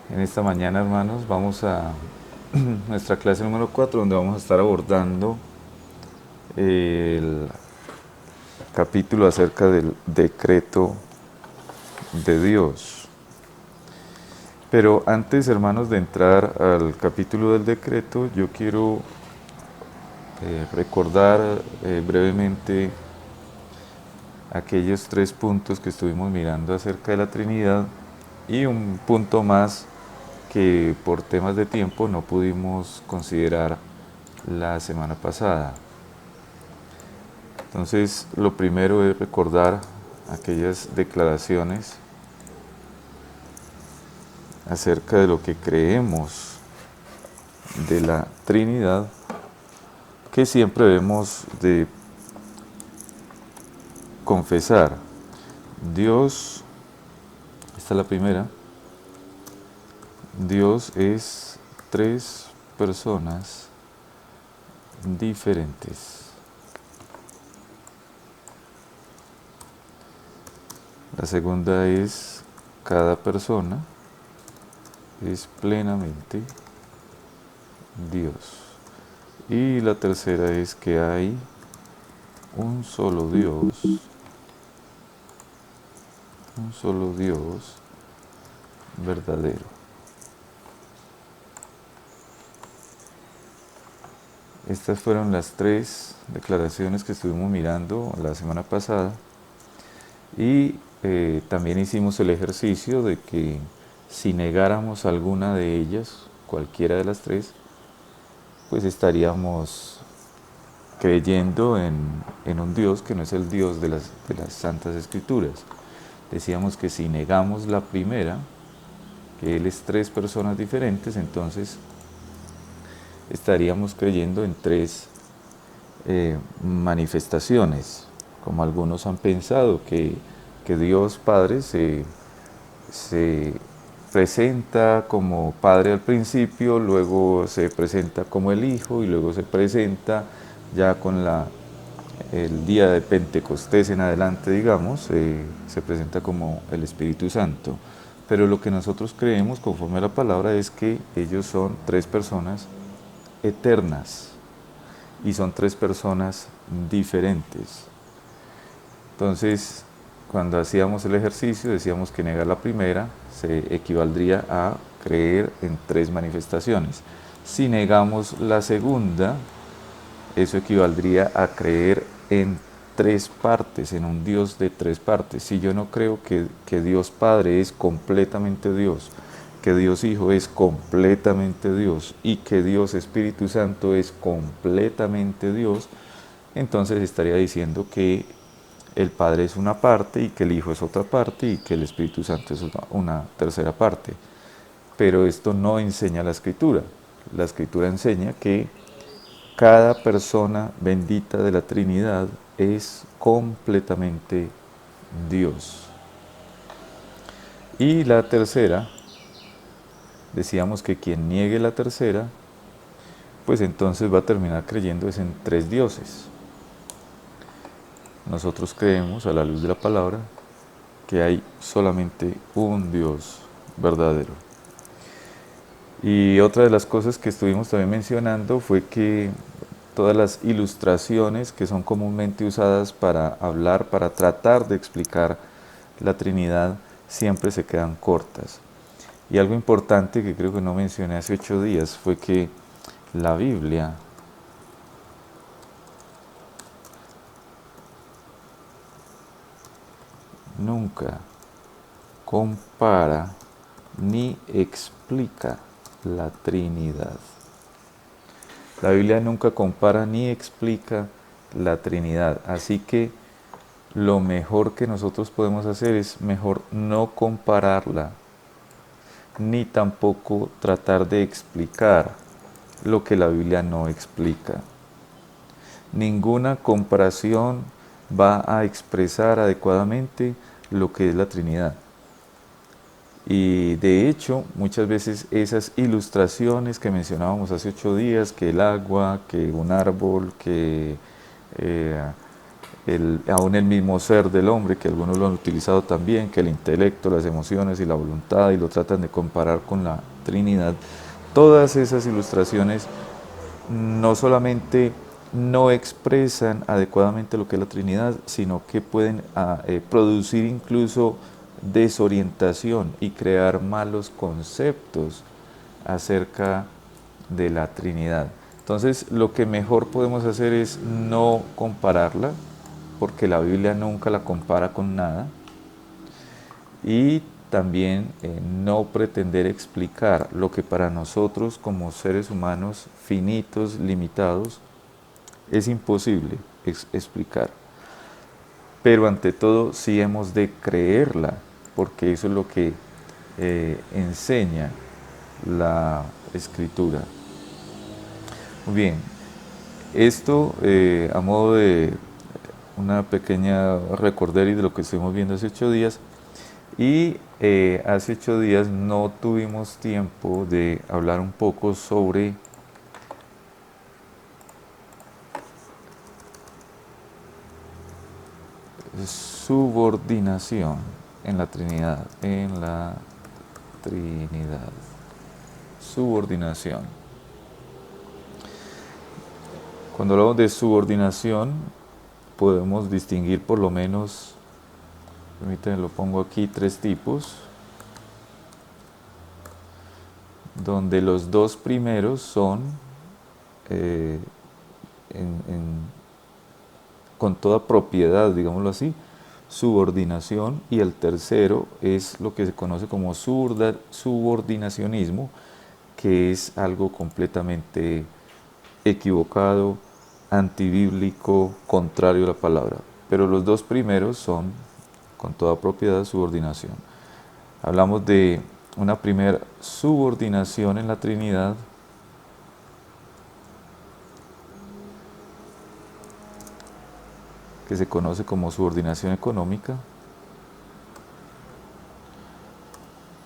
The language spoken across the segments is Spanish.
En esta mañana, hermanos, vamos a nuestra clase número 4, donde vamos a estar abordando el capítulo acerca del decreto de Dios. Pero antes, hermanos, de entrar al capítulo del decreto, yo quiero recordar brevemente aquellos 3 puntos que estuvimos mirando acerca de la Trinidad y un punto más que por temas de tiempo no pudimos considerar la semana pasada. Entonces, lo primero es recordar aquellas declaraciones acerca de lo que creemos de la Trinidad, que siempre debemos de confesar. Dios, esta es la primera, Dios es 3 personas diferentes. La segunda es, cada persona es plenamente Dios. Y la tercera es que hay un solo Dios verdadero. Estas fueron las 3 declaraciones que estuvimos mirando la semana pasada y también hicimos el ejercicio de que si negáramos alguna de ellas, cualquiera de las 3, pues estaríamos creyendo en un Dios que no es el Dios de las Santas Escrituras. Decíamos que si negamos la primera, que Él es 3 personas diferentes, entonces estaríamos creyendo en 3 manifestaciones, como algunos han pensado, que Dios Padre se presenta como Padre al principio, luego se presenta como el Hijo y luego se presenta ya con el día de Pentecostés en adelante, digamos, se presenta como el Espíritu Santo. Pero lo que nosotros creemos conforme a la palabra es que ellos son 3 personas eternas y son 3 personas diferentes. Entonces, cuando hacíamos el ejercicio decíamos que negar la primera se equivaldría a creer en 3 manifestaciones. Si negamos la segunda, eso equivaldría a creer en 3 partes, en un Dios de 3 partes. Si yo no creo que Dios Padre es completamente Dios, que Dios Hijo es completamente Dios y que Dios Espíritu Santo es completamente Dios, entonces estaría diciendo que el Padre es una parte y que el Hijo es otra parte y que el Espíritu Santo es una tercera parte. Pero esto no enseña la Escritura. La Escritura enseña que cada persona bendita de la Trinidad es completamente Dios. Y la tercera, decíamos que quien niegue la tercera, pues entonces va a terminar creyendo es en 3 dioses. Nosotros creemos, a la luz de la palabra, que hay solamente un Dios verdadero. Y otra de las cosas que estuvimos también mencionando fue que todas las ilustraciones que son comúnmente usadas para hablar, para tratar de explicar la Trinidad, siempre se quedan cortas. Y algo importante que creo que no mencioné hace 8 días fue que la Biblia nunca compara ni explica la Trinidad. La Biblia nunca compara ni explica la Trinidad. Así que lo mejor que nosotros podemos hacer es mejor no compararla, ni tampoco tratar de explicar lo que la Biblia no explica. Ninguna comparación va a expresar adecuadamente lo que es la Trinidad. Y de hecho, muchas veces esas ilustraciones que mencionábamos hace 8 días, que el agua, que un árbol, que aún el mismo ser del hombre, que algunos lo han utilizado también, que el intelecto, las emociones y la voluntad, y lo tratan de comparar con la Trinidad. Todas esas ilustraciones no solamente no expresan adecuadamente lo que es la Trinidad, sino que pueden producir incluso desorientación y crear malos conceptos acerca de la Trinidad. Entonces, lo que mejor podemos hacer es no compararla, porque la Biblia nunca la compara con nada, y también no pretender explicar lo que para nosotros como seres humanos finitos, limitados, es imposible explicar. Pero ante todo sí hemos de creerla, porque eso es lo que enseña la Escritura. Muy bien, esto a modo de una pequeña recorderis de lo que estuvimos viendo hace 8 días. Y hace 8 días no tuvimos tiempo de hablar un poco sobre subordinación en la Trinidad. En la Trinidad. Subordinación. Cuando hablamos de subordinación, podemos distinguir por lo menos, permítanme, lo pongo aquí, 3 tipos, donde los 2 primeros son eh, con toda propiedad, digámoslo así, subordinación, y el tercero es lo que se conoce como subordinacionismo, que es algo completamente equivocado, antibíblico, contrario a la palabra. Pero los 2 primeros son con toda propiedad subordinación. Hablamos de una primera subordinación en la Trinidad, que se conoce como subordinación económica,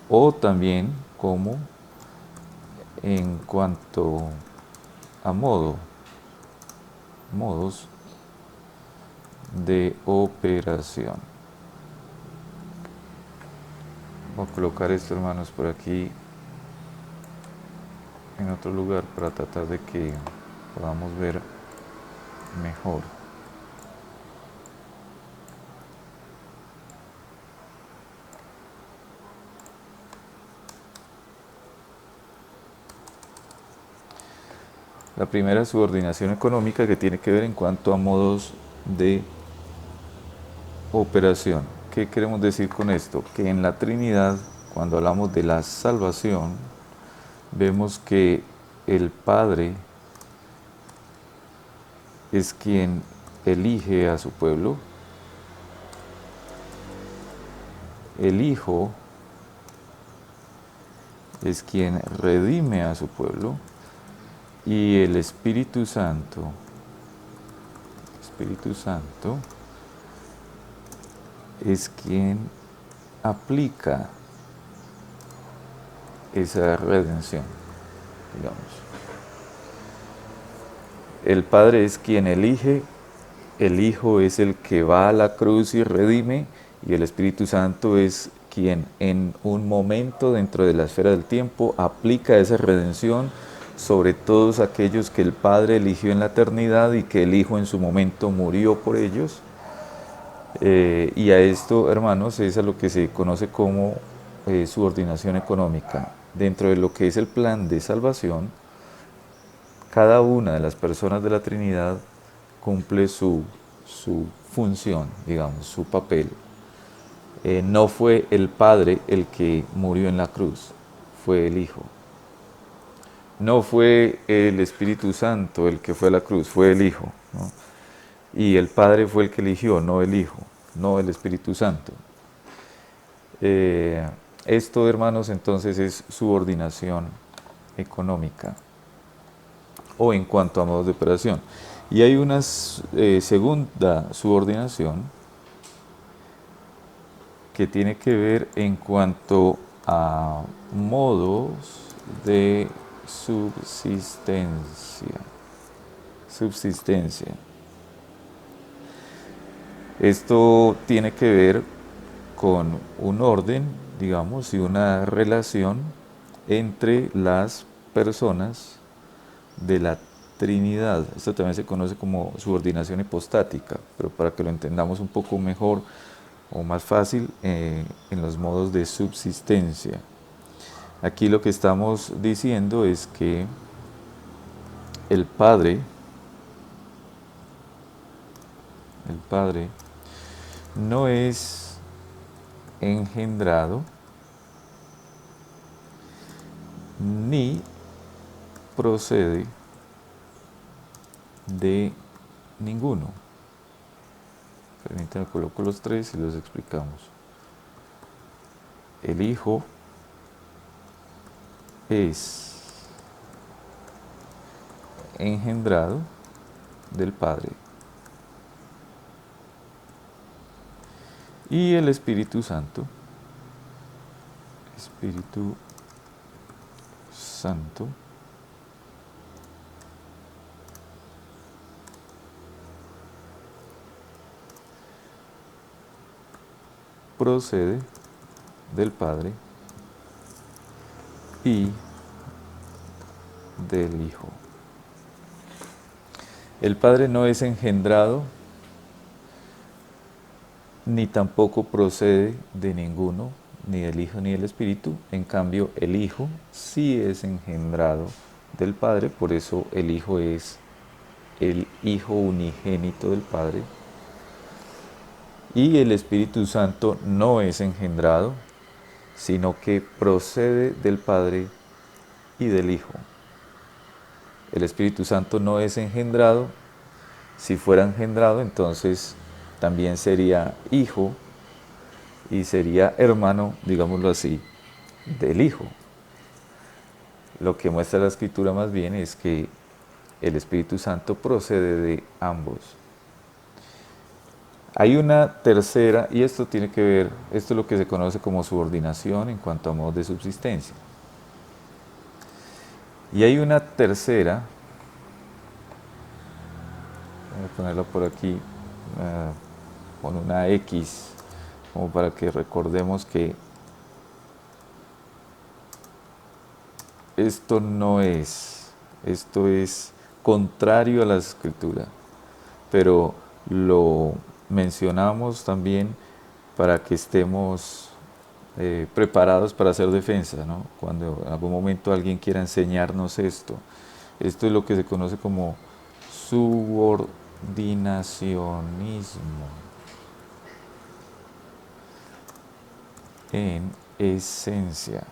o también como en cuanto a modos de operación. Voy a colocar esto, hermanos, por aquí en otro lugar para tratar de que podamos ver mejor. La primera, subordinación económica, que tiene que ver en cuanto a modos de operación. ¿Qué queremos decir con esto? Que en la Trinidad, cuando hablamos de la salvación, vemos que el Padre es quien elige a su pueblo, el Hijo es quien redime a su pueblo, y el Espíritu Santo es quien aplica esa redención, digamos. El Padre es quien elige, el Hijo es el que va a la cruz y redime, y el Espíritu Santo es quien en un momento dentro de la esfera del tiempo aplica esa redención sobre todos aquellos que el Padre eligió en la eternidad y que el Hijo en su momento murió por ellos. Y a esto, hermanos, es a lo que se conoce como subordinación económica. Dentro de lo que es el plan de salvación, cada una de las personas de la Trinidad cumple su función, digamos, su papel. No fue el Padre el que murió en la cruz, fue el Hijo. No fue el Espíritu Santo el que fue a la cruz, fue el Hijo, ¿no? Y el Padre fue el que eligió, no el Hijo, no el Espíritu Santo. Esto, hermanos, entonces es subordinación económica, o en cuanto a modos de operación. Y hay una segunda subordinación que tiene que ver en cuanto a modos de subsistencia. Esto tiene que ver con un orden, digamos, y una relación entre las personas de la Trinidad. Esto también se conoce como subordinación hipostática, pero para que lo entendamos un poco mejor o más fácil, en los modos de subsistencia. Aquí lo que estamos diciendo es que el Padre no es engendrado ni procede de ninguno. Permítanme, coloco los tres y los explicamos. El Hijo es engendrado del Padre y el Espíritu Santo, procede del Padre y del Hijo. El Padre no es engendrado ni tampoco procede de ninguno, ni del Hijo ni del Espíritu. En cambio, el Hijo sí es engendrado del Padre, por eso el Hijo es el Hijo unigénito del Padre. Y el Espíritu Santo no es engendrado, sino que procede del Padre y del Hijo. El Espíritu Santo no es engendrado. Si fuera engendrado, entonces también sería hijo y sería hermano, digámoslo así, del Hijo. Lo que muestra la Escritura más bien es que el Espíritu Santo procede de ambos. Hay una tercera, y esto tiene que ver, esto es lo que se conoce como subordinación en cuanto a modos de subsistencia. Y hay una tercera, voy a ponerla por aquí, con una X, como para que recordemos que esto no es, esto es contrario a la Escritura, pero lo mencionamos también para que estemos preparados para hacer defensa, ¿no? Cuando en algún momento alguien quiera enseñarnos esto. Esto es lo que se conoce como subordinacionismo en esencia.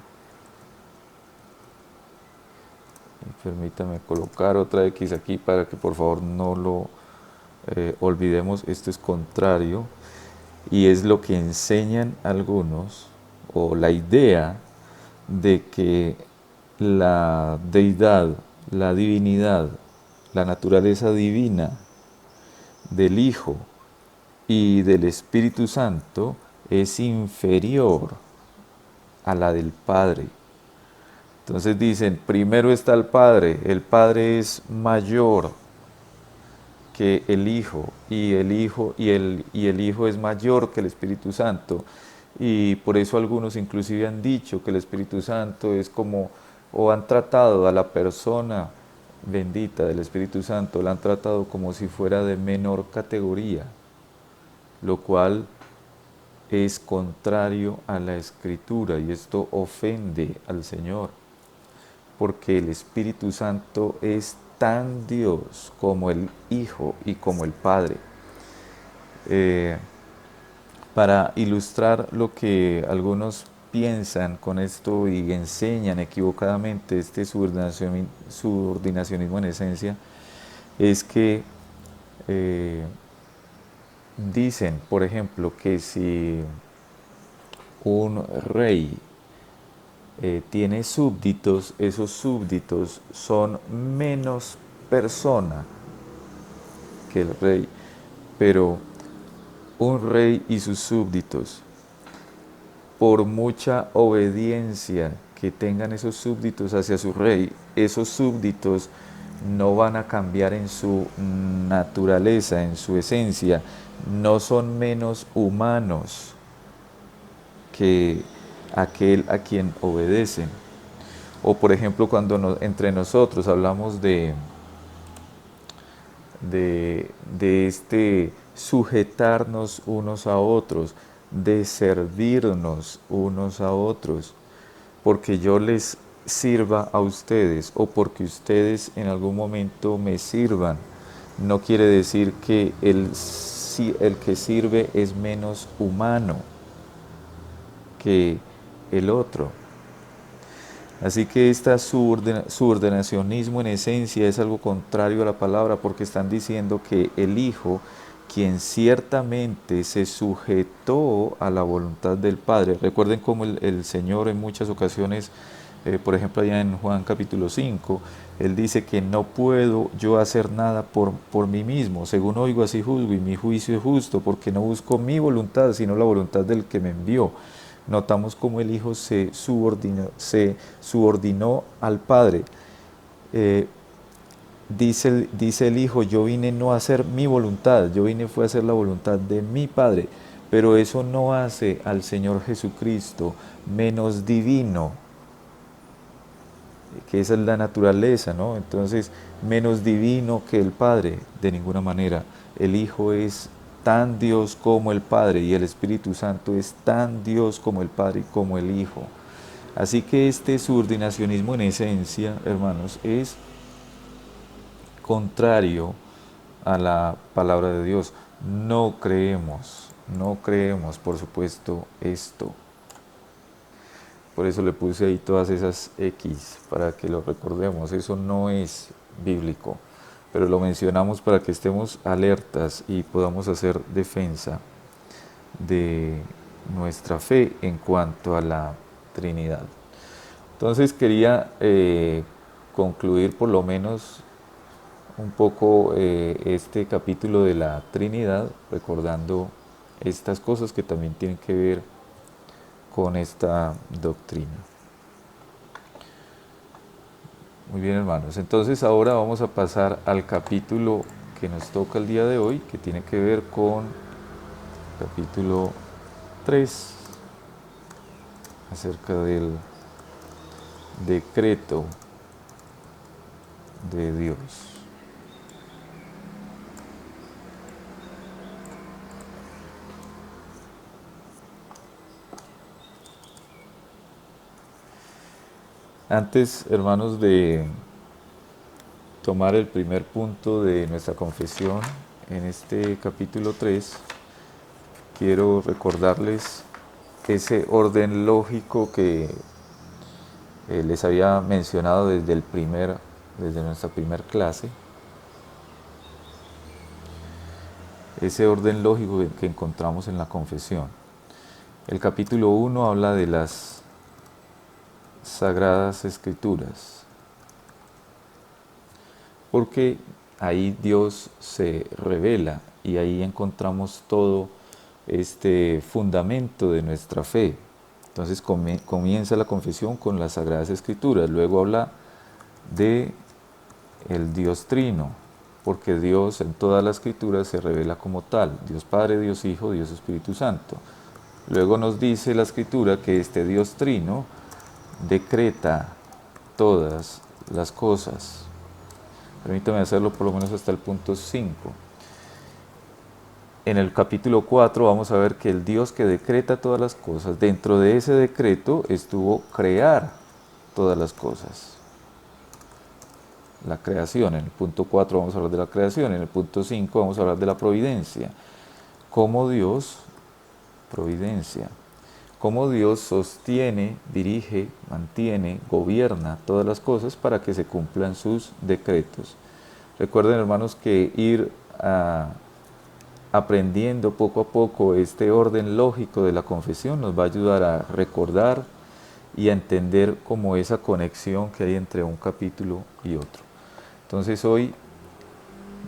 Y permítame colocar otra X aquí para que por favor no lo olvidemos. Esto es contrario y es lo que enseñan algunos, o la idea de que la deidad, la divinidad, la naturaleza divina del Hijo y del Espíritu Santo es inferior a la del Padre. Entonces dicen, primero está el Padre es mayor que el Hijo, y el Hijo es mayor que el Espíritu Santo. Y por eso algunos inclusive han dicho que el Espíritu Santo es como, o han tratado a la persona bendita del Espíritu Santo, la han tratado como si fuera de menor categoría, lo cual es contrario a la Escritura, y esto ofende al Señor, porque el Espíritu Santo es tan Dios como el Hijo y como el Padre. Para ilustrar lo que algunos piensan con esto y enseñan equivocadamente este subordinacionismo en esencia, es que dicen, por ejemplo, que si un rey tiene súbditos, esos súbditos son menos persona que el rey, pero un rey y sus súbditos, por mucha obediencia que tengan esos súbditos hacia su rey, esos súbditos no van a cambiar en su naturaleza, en su esencia, no son menos humanos que aquel a quien obedecen. O por ejemplo, cuando entre nosotros hablamos de este sujetarnos unos a otros, de servirnos unos a otros, porque yo les sirva a ustedes o porque ustedes en algún momento me sirvan, no quiere decir que el que sirve es menos humano que el otro. Así que este subordenacionismo en esencia es algo contrario a la palabra, porque están diciendo que el Hijo, quien ciertamente se sujetó a la voluntad del Padre. Recuerden cómo el Señor en muchas ocasiones, por ejemplo allá en Juan capítulo 5, Él dice que no puedo yo hacer nada por mí mismo, según oigo así juzgo y mi juicio es justo, porque no busco mi voluntad, sino la voluntad del que me envió. Notamos cómo el Hijo se subordinó al Padre. Eh, dice el Hijo, yo vine no a hacer mi voluntad, yo vine fue a hacer la voluntad de mi Padre, pero eso no hace al Señor Jesucristo menos divino, que esa es la naturaleza, ¿no? Entonces, menos divino que el Padre, de ninguna manera. El Hijo es tan Dios como el Padre y el Espíritu Santo es tan Dios como el Padre y como el Hijo. Así que este subordinacionismo en esencia, hermanos, es contrario a la palabra de Dios. No creemos, por supuesto, esto. Por eso le puse ahí todas esas X, para que lo recordemos. Eso no es bíblico, pero lo mencionamos para que estemos alertas y podamos hacer defensa de nuestra fe en cuanto a la Trinidad. Entonces quería concluir por lo menos un poco este capítulo de la Trinidad, recordando estas cosas que también tienen que ver con esta doctrina. Muy bien, hermanos. Entonces ahora vamos a pasar al capítulo que nos toca el día de hoy, que tiene que ver con capítulo 3, acerca del decreto de Dios. Antes, hermanos, de tomar el primer punto de nuestra confesión en este capítulo 3, quiero recordarles ese orden lógico que les había mencionado desde nuestra primera clase. Ese orden lógico que encontramos en la confesión. El capítulo 1 habla de las Sagradas Escrituras, porque ahí Dios se revela y ahí encontramos todo este fundamento de nuestra fe. Entonces comienza la confesión con las Sagradas Escrituras, luego habla de el Dios Trino, porque Dios en todas las Escrituras se revela como tal, Dios Padre, Dios Hijo, Dios Espíritu Santo. Luego nos dice la Escritura que este Dios Trino decreta todas las cosas. Permítame hacerlo por lo menos hasta el punto 5. En el capítulo 4 vamos a ver que el Dios que decreta todas las cosas, dentro de ese decreto estuvo crear todas las cosas. La creación, en el punto 4 vamos a hablar de la creación, en el punto 5 vamos a hablar de la providencia. Cómo Dios, providencia, cómo Dios sostiene, dirige, mantiene, gobierna todas las cosas para que se cumplan sus decretos. Recuerden, hermanos, que ir aprendiendo poco a poco este orden lógico de la confesión nos va a ayudar a recordar y a entender como esa conexión que hay entre un capítulo y otro. Entonces hoy,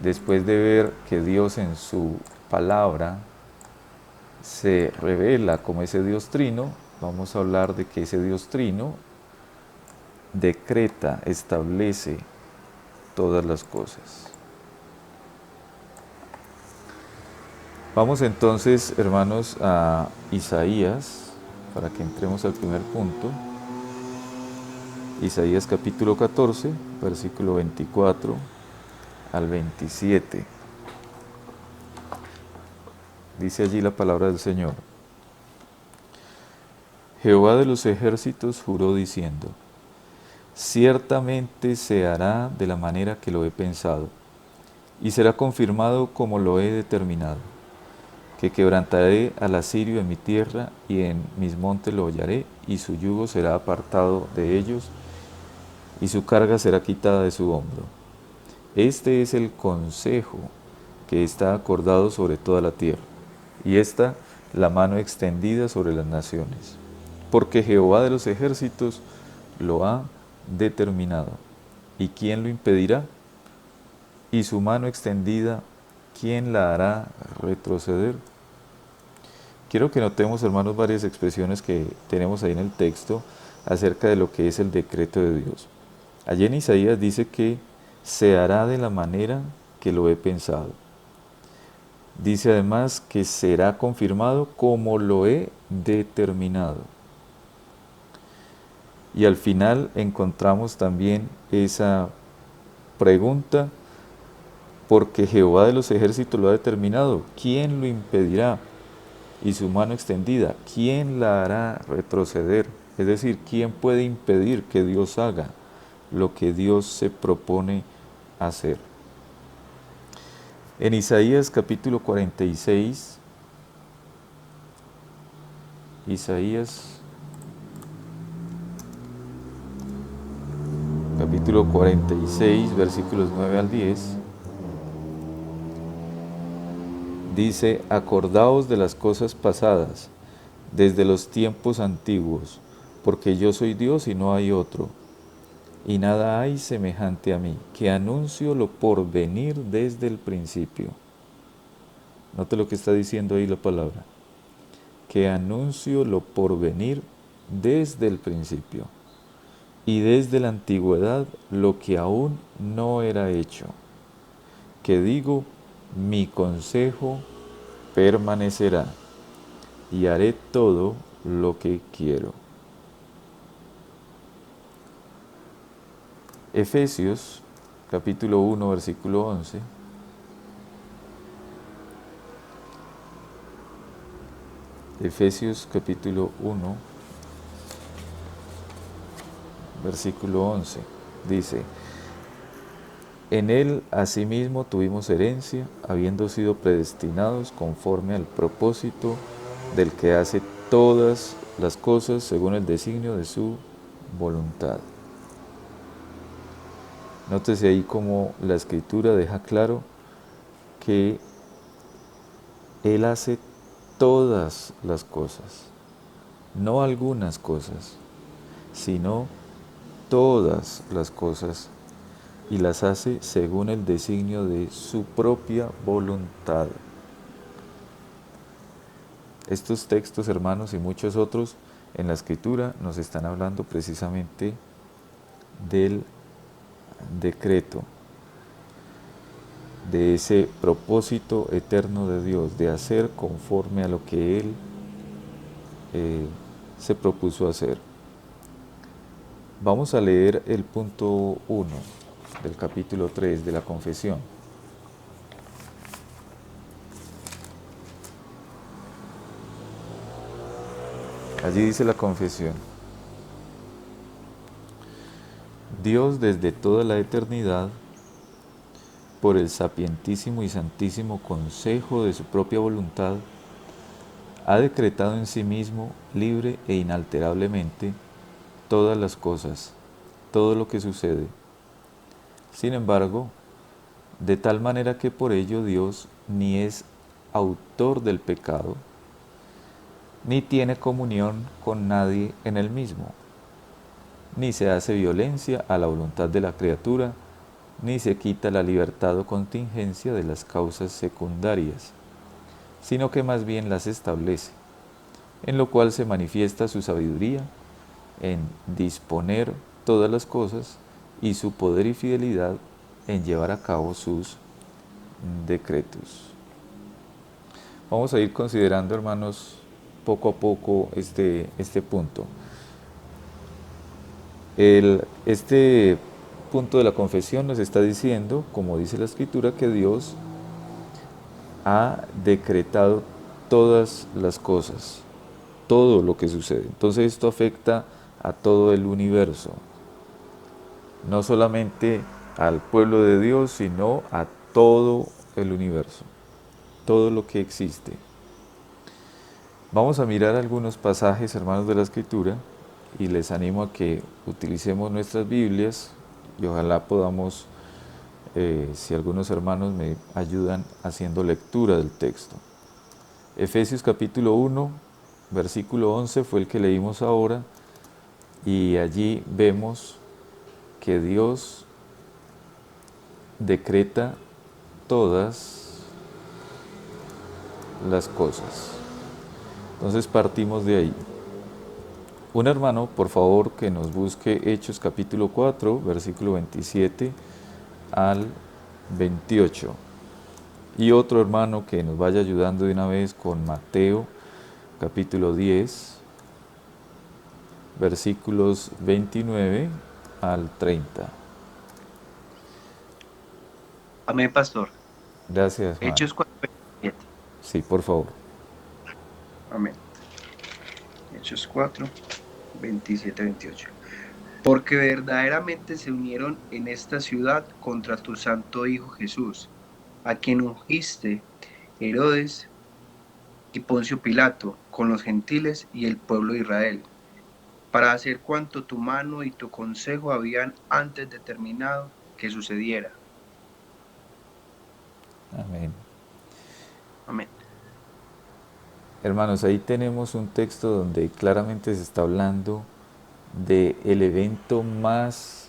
después de ver que Dios en su palabra se revela como ese Dios trino, vamos a hablar de que ese Dios trino decreta, establece todas las cosas. Vamos entonces, hermanos, a Isaías, para que entremos al primer punto. Isaías capítulo 14, versículo 24 al 27. Dice allí la palabra del Señor. Jehová de los ejércitos juró diciendo: ciertamente se hará de la manera que lo he pensado, y será confirmado como lo he determinado, que quebrantaré al asirio en mi tierra, y en mis montes lo hollaré, y su yugo será apartado de ellos, y su carga será quitada de su hombro. Este es el consejo que está acordado sobre toda la tierra, y esta la mano extendida sobre las naciones, porque Jehová de los ejércitos lo ha determinado. ¿Y quién lo impedirá? Y su mano extendida, ¿quién la hará retroceder? Quiero que notemos, hermanos, varias expresiones que tenemos ahí en el texto acerca de lo que es el decreto de Dios. Allí en Isaías dice que se hará de la manera que lo he pensado. Dice además que será confirmado como lo he determinado. Y al final encontramos también esa pregunta, porque Jehová de los ejércitos lo ha determinado, ¿quién lo impedirá? Y su mano extendida, ¿quién la hará retroceder? Es decir, ¿quién puede impedir que Dios haga lo que Dios se propone hacer? En Isaías capítulo 46, capítulo 46, versículos 9 al 10, dice: acordaos de las cosas pasadas, desde los tiempos antiguos, porque yo soy Dios y no hay otro, y nada hay semejante a mí, que anuncio lo por venir desde el principio. Note lo que está diciendo ahí la palabra, que anuncio lo por venir desde el principio, y desde la antigüedad lo que aún no era hecho, que digo, mi consejo permanecerá, y haré todo lo que quiero. Efesios capítulo 1, versículo 11. Efesios capítulo 1, versículo 11. Dice: en él asimismo tuvimos herencia, habiendo sido predestinados conforme al propósito del que hace todas las cosas según el designio de su voluntad. Nótese ahí como la Escritura deja claro que Él hace todas las cosas, no algunas cosas, sino todas las cosas, y las hace según el designio de su propia voluntad. Estos textos, hermanos, y muchos otros en la Escritura nos están hablando precisamente del decreto, de ese propósito eterno de Dios, de hacer conforme a lo que Él se propuso hacer. Vamos a leer el punto 1 del capítulo 3 de la confesión. Allí dice la confesión: Dios desde toda la eternidad, por el sapientísimo y santísimo consejo de su propia voluntad, ha decretado en sí mismo, libre e inalterablemente, todas las cosas, todo lo que sucede. Sin embargo, de tal manera que por ello Dios ni es autor del pecado, ni tiene comunión con nadie en el mismo, ni se hace violencia a la voluntad de la criatura, ni se quita la libertad o contingencia de las causas secundarias, sino que más bien las establece, en lo cual se manifiesta su sabiduría en disponer todas las cosas y su poder y fidelidad en llevar a cabo sus decretos. Vamos a ir considerando, hermanos, poco a poco este punto. Este punto de la confesión nos está diciendo, como dice la Escritura, que Dios ha decretado todas las cosas, todo lo que sucede. Entonces esto afecta a todo el universo, no solamente al pueblo de Dios, sino a todo el universo, todo lo que existe. Vamos a mirar algunos pasajes, hermanos, de la Escritura, y les animo a que utilicemos nuestras Biblias y ojalá podamos, si algunos hermanos me ayudan haciendo lectura del texto. Efesios capítulo 1, versículo 11 fue el que leímos ahora, y allí vemos que Dios decreta todas las cosas. Entonces partimos de ahí. Un hermano, por favor, que nos busque Hechos capítulo 4, versículo 27 al 28. Y otro hermano que nos vaya ayudando de una vez con Mateo capítulo 10, versículos 29 al 30. Amén, pastor. Gracias, Juan. Hechos 4:27. Sí, por favor. Amén. Hechos 4:27-28. Porque verdaderamente se unieron en esta ciudad contra tu santo Hijo Jesús, a quien ungiste Herodes y Poncio Pilato con los gentiles y el pueblo de Israel, para hacer cuanto tu mano y tu consejo habían antes determinado que sucediera. Amén. Amén. Hermanos, ahí tenemos un texto donde claramente se está hablando de el evento más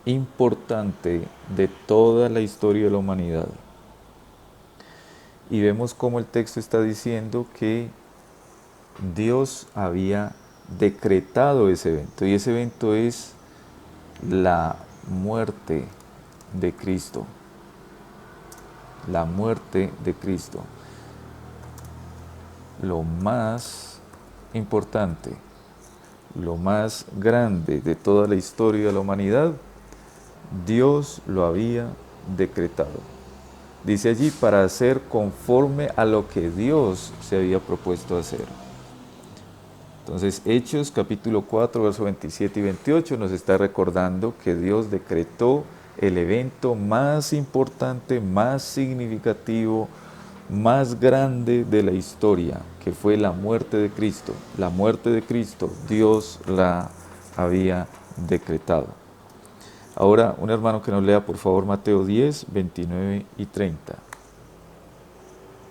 importante de toda la historia de la humanidad. Y vemos cómo el texto está diciendo que Dios había decretado ese evento. Y ese evento es la muerte de Cristo. La muerte de Cristo. Lo más importante, lo más grande de toda la historia de la humanidad, Dios lo había decretado. Dice allí, para hacer conforme a lo que Dios se había propuesto hacer. Entonces, Hechos capítulo 4, versos 27 y 28 nos está recordando que Dios decretó el evento más importante, más significativo, más grande de la historia, que fue la muerte de Cristo. La muerte de Cristo, Dios la había decretado. Ahora, un hermano que nos lea, por favor, Mateo 10, 29 y 30.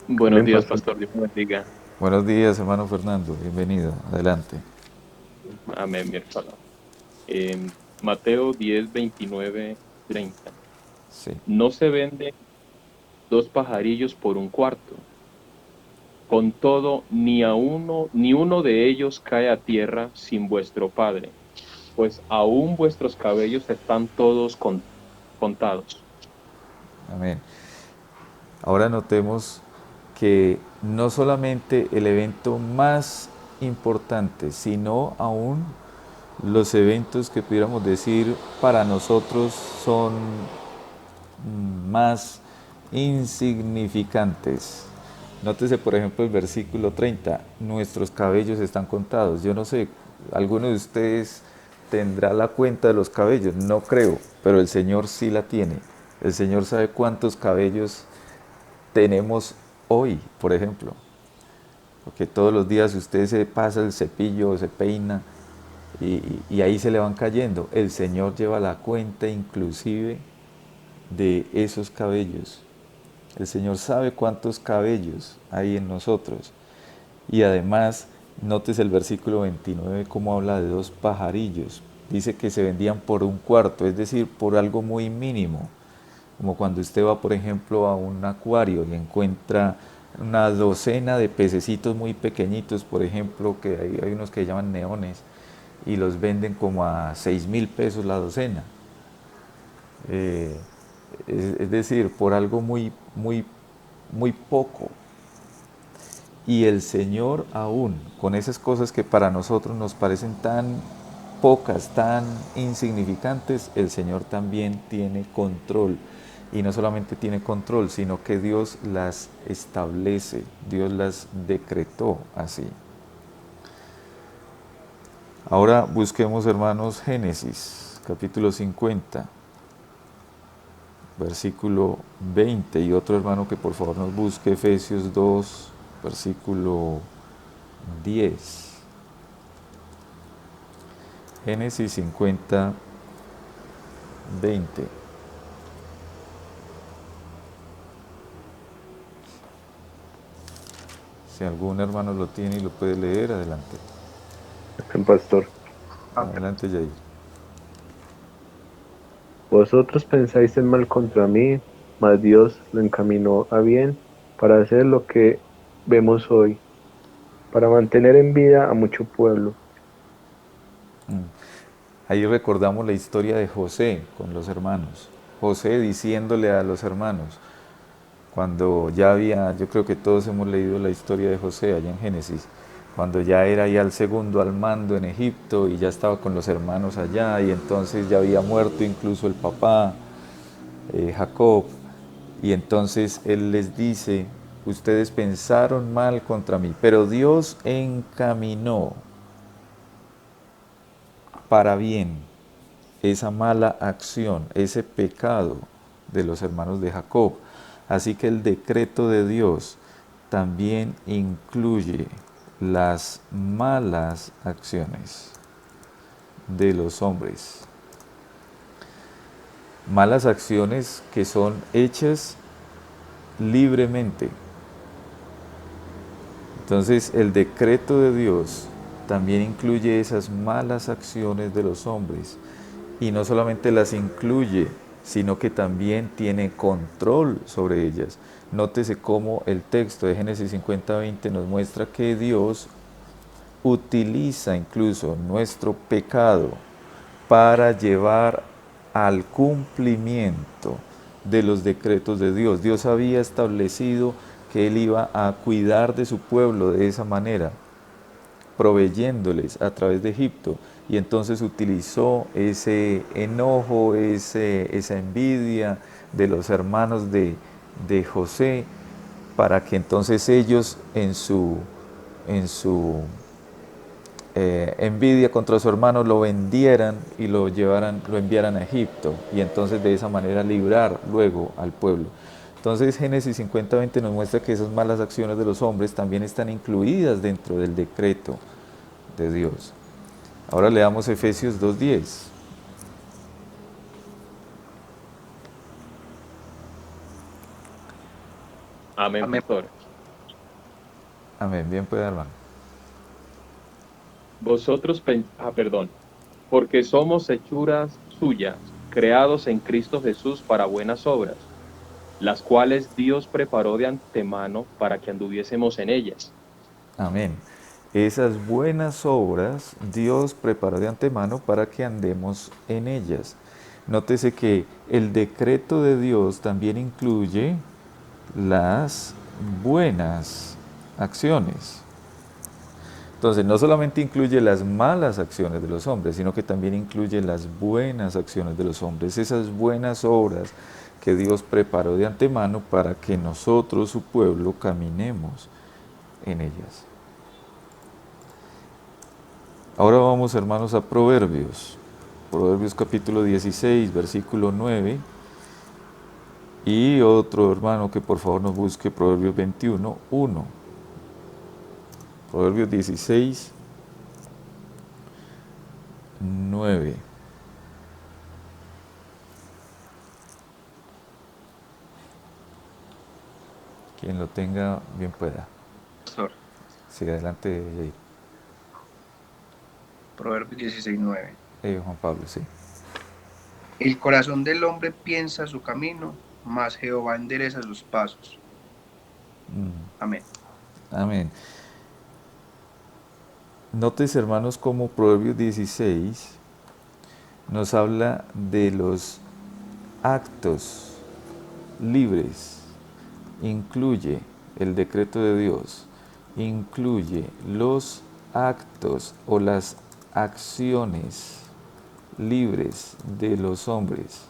Buenos días, pastor. Dios me bendiga. Buenos días, hermano Fernando. Bienvenido. Adelante. Amén, mi hermano. Mateo 10, 29, 30. Sí. No se venden dos pajarillos por un cuarto. Con todo, ni uno de ellos cae a tierra sin vuestro Padre, pues aún vuestros cabellos están todos contados. Amén. Ahora notemos que no solamente el evento más importante, sino aún los eventos que pudiéramos decir para nosotros son más insignificantes. Nótese, por ejemplo, el versículo 30, nuestros cabellos están contados. Yo no sé, ¿alguno de ustedes tendrá la cuenta de los cabellos? No creo, pero el Señor sí la tiene. El Señor sabe cuántos cabellos tenemos hoy, por ejemplo. Porque todos los días usted se pasa el cepillo, se peina y ahí se le van cayendo. El Señor lleva la cuenta inclusive de esos cabellos. El Señor sabe cuántos cabellos hay en nosotros. Y además, notes el versículo 29 cómo habla de dos pajarillos. Dice que se vendían por un cuarto, es decir, por algo muy mínimo. Como cuando usted va, por ejemplo, a un acuario y encuentra una docena de pececitos muy pequeñitos, por ejemplo, que hay unos que llaman neones, y los venden como a 6.000 pesos la docena. Eh, es decir, por algo muy poco. Y el Señor aún, con esas cosas que para nosotros nos parecen tan pocas, tan insignificantes, el Señor también tiene control. Y no solamente tiene control, sino que Dios las establece, Dios las decretó así. Ahora busquemos, hermanos, Génesis, capítulo 50, versículo 20. Y otro hermano que por favor nos busque Efesios 2, versículo 10. Génesis 50, 20. Si algún hermano lo tiene y lo puede leer, adelante. Pastor, Amén. Adelante, Jair. vosotros pensáis en mal contra mí, mas Dios lo encaminó a bien para hacer lo que vemos hoy, para mantener en vida a mucho pueblo. Ahí recordamos la historia de José con los hermanos. José diciéndole a los hermanos, cuando ya había, yo creo que todos hemos leído la historia de José allá en Génesis, cuando ya era ya el segundo al mando en Egipto y ya estaba con los hermanos allá y entonces ya había muerto incluso el papá, Jacob, y entonces él les dice, ustedes pensaron mal contra mí, pero Dios encaminó para bien esa mala acción, ese pecado de los hermanos de Jacob. Así que el decreto de Dios también incluye las malas acciones de los hombres. Malas acciones que son hechas libremente. Entonces el decreto de Dios también incluye esas malas acciones de los hombres. Y no solamente las incluye, sino que también tiene control sobre ellas. Nótese cómo el texto de Génesis 50:20 nos muestra que Dios utiliza incluso nuestro pecado para llevar al cumplimiento de los decretos de Dios. Dios había establecido que Él iba a cuidar de su pueblo de esa manera, proveyéndoles a través de Egipto. Y entonces utilizó ese enojo, esa envidia de los hermanos de José para que entonces ellos en su envidia contra su hermano lo vendieran y lo enviaran a Egipto y entonces de esa manera librar luego al pueblo. Entonces Génesis 50:20 nos muestra que esas malas acciones de los hombres también están incluidas dentro del decreto de Dios. Ahora leamos Efesios 2:10. Amén, Amén. pastor. Amén. Bien puede, hermano. Perdón. Porque somos hechuras suyas, creados en Cristo Jesús para buenas obras, las cuales Dios preparó de antemano para que anduviésemos en ellas. Amén. Esas buenas obras Dios preparó de antemano para que andemos en ellas. Nótese que el decreto de Dios también incluye las buenas acciones. Entonces, no solamente incluye las malas acciones de los hombres, sino que también incluye las buenas acciones de los hombres, esas buenas obras que Dios preparó de antemano para que nosotros, su pueblo, caminemos en ellas. Ahora vamos, hermanos, a Proverbios. Proverbios capítulo 16, versículo 9. Y otro hermano que por favor nos busque Proverbios 21, 1. Proverbios 16, 9. Quien lo tenga, bien pueda. Pastor, Sí, adelante, Jair. Proverbios 16:9. Juan Pablo, sí. El corazón del hombre piensa su camino, mas Jehová endereza sus pasos. Amén. Amén. Notes, hermanos, como Proverbios 16 nos habla de los actos libres, incluye el decreto de Dios, incluye los actos o las acciones libres de los hombres.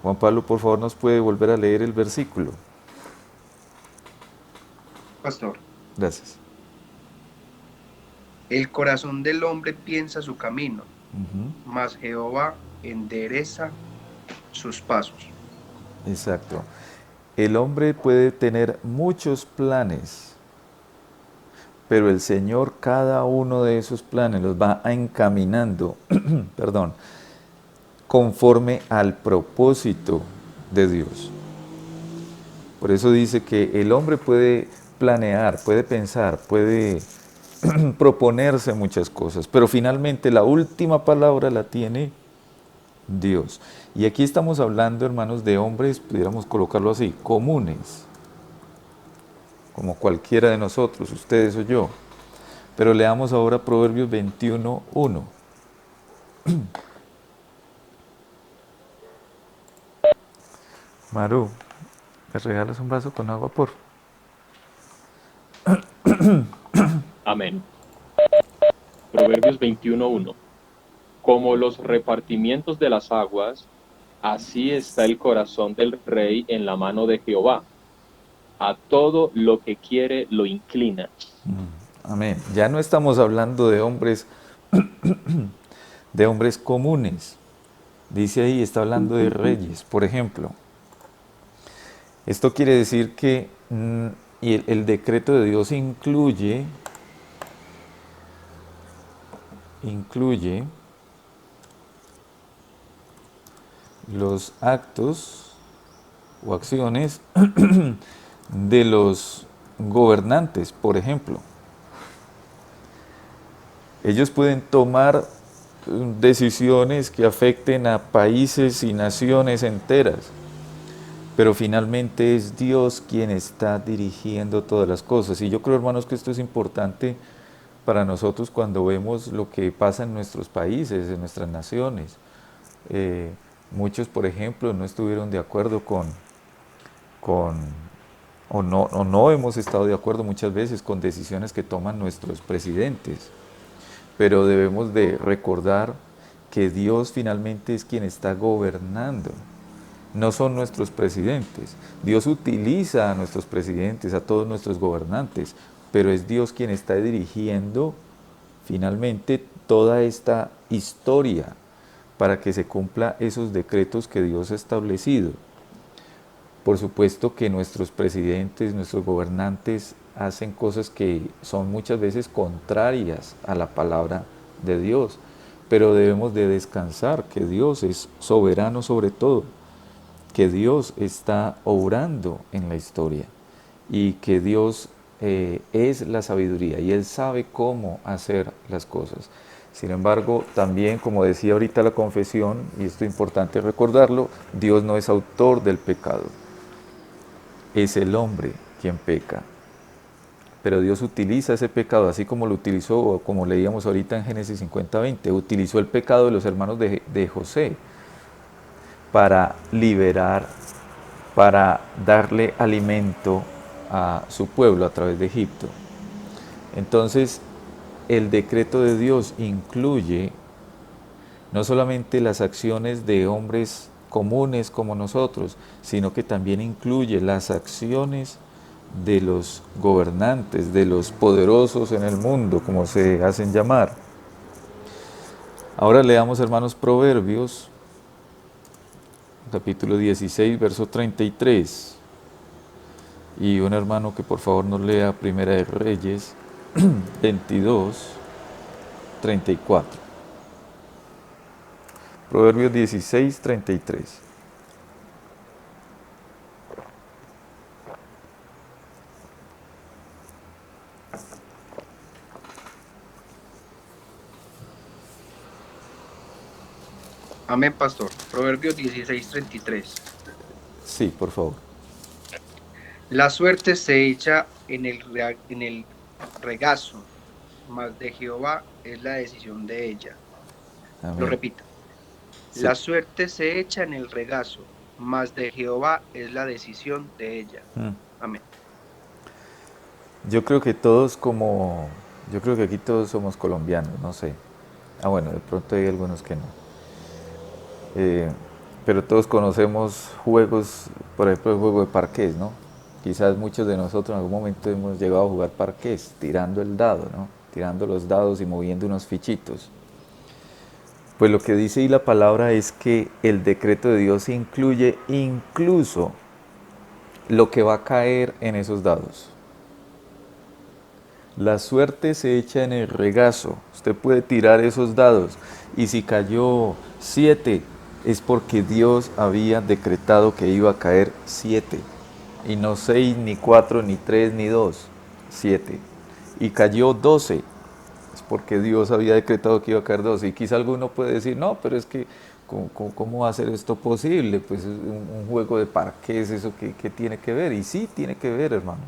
Juan Pablo, por favor, nos puede volver a leer el versículo. Pastor, Gracias. el corazón del hombre piensa su camino, Ujú. mas Jehová endereza sus pasos. Exacto. El hombre puede tener muchos planes, pero el Señor cada uno de esos planes los va encaminando, perdón, conforme al propósito de Dios. Por eso dice que el hombre puede planear, puede pensar, puede proponerse muchas cosas, pero finalmente la última palabra la tiene Dios. Y aquí estamos hablando, hermanos, de hombres, pudiéramos colocarlo así, comunes, como cualquiera de nosotros, ustedes o yo. Pero leamos ahora Proverbios 21:1. Maru, ¿me regalas un vaso con agua, por? Amén. Proverbios 21:1. Como los repartimientos de las aguas, así está el corazón del rey en la mano de Jehová. A todo lo que quiere lo inclina. Amén. Ya no estamos hablando de hombres comunes. Dice ahí, está hablando de reyes, por ejemplo. Esto quiere decir que y el decreto de Dios incluye los actos o acciones de los gobernantes, por ejemplo. Ellos pueden tomar decisiones que afecten a países y naciones enteras, pero finalmente es Dios quien está dirigiendo todas las cosas. Y yo creo, hermanos, que esto es importante para nosotros cuando vemos lo que pasa en nuestros países, en nuestras naciones. Muchos, por ejemplo, no estuvieron de acuerdo o no hemos estado de acuerdo muchas veces con decisiones que toman nuestros presidentes, pero debemos de recordar que Dios finalmente es quien está gobernando, no son nuestros presidentes. Dios utiliza a nuestros presidentes, a todos nuestros gobernantes, pero es Dios quien está dirigiendo finalmente toda esta historia para que se cumpla esos decretos que Dios ha establecido. Por supuesto que nuestros presidentes, nuestros gobernantes hacen cosas que son muchas veces contrarias a la palabra de Dios, pero debemos de descansar que Dios es soberano sobre todo, que Dios está obrando en la historia y que Dios es la sabiduría y Él sabe cómo hacer las cosas. Sin embargo, también, como decía ahorita la confesión, y esto es importante recordarlo, Dios no es autor del pecado. Es el hombre quien peca. Pero Dios utiliza ese pecado, así como lo utilizó, o como leíamos ahorita en Génesis 50:20, utilizó el pecado de los hermanos de José para liberar, para darle alimento a su pueblo a través de Egipto. Entonces, el decreto de Dios incluye no solamente las acciones de hombres comunes como nosotros, sino que también incluye las acciones de los gobernantes, de los poderosos en el mundo, como se hacen llamar. Ahora leamos, hermanos, Proverbios, capítulo 16, verso 33. Y un hermano que por favor nos lea Primera de Reyes 22, 34. Proverbios 16, 33. Amén, pastor. Proverbios 16:33. Sí, por favor. La suerte se echa en el regazo, mas de Jehová es la decisión de ella. Lo Amén. repito. Sí. La suerte se echa en el regazo, mas de Jehová es la decisión de ella. Mm. Amén. Yo creo que todos como, yo creo que aquí todos somos colombianos, no sé. Ah, bueno, de pronto hay algunos que no. Eh, pero todos conocemos juegos, por ejemplo el juego de parqués, ¿no? Quizás muchos de nosotros en algún momento hemos llegado a jugar parqués, tirando el dado, ¿no? Tirando los dados y moviendo unos fichitos. Pues lo que dice ahí la palabra es que el decreto de Dios incluye incluso lo que va a caer en esos dados. La suerte se echa en el regazo. Usted puede tirar esos dados y si cayó 7 es porque Dios había decretado que iba a caer 7. Y no 6, ni 4, ni 3, ni 2. 7. Y cayó 12. Es porque Dios había decretado que iba a caer 12. Y quizá alguno puede decir, no, pero es que, ¿cómo va a ser esto posible? Pues es un juego de parques, ¿eso qué tiene que ver? Y sí tiene que ver, hermano.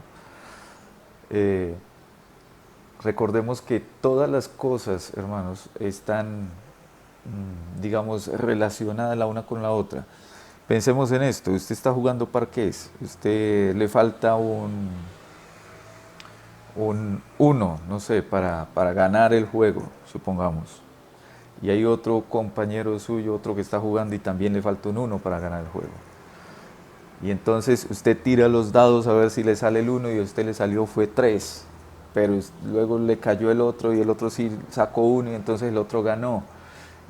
Recordemos que todas las cosas, hermanos, están, digamos, relacionadas la una con la otra. Pensemos en esto, usted está jugando parqués, usted le falta un uno, no sé, para ganar el juego, supongamos. Y hay otro compañero suyo, otro que está jugando y también le falta un uno para ganar el juego. Y entonces usted tira los dados a ver si le sale el uno y a usted le salió fue 3. Pero luego le cayó el otro y el otro sí sacó uno y entonces el otro ganó.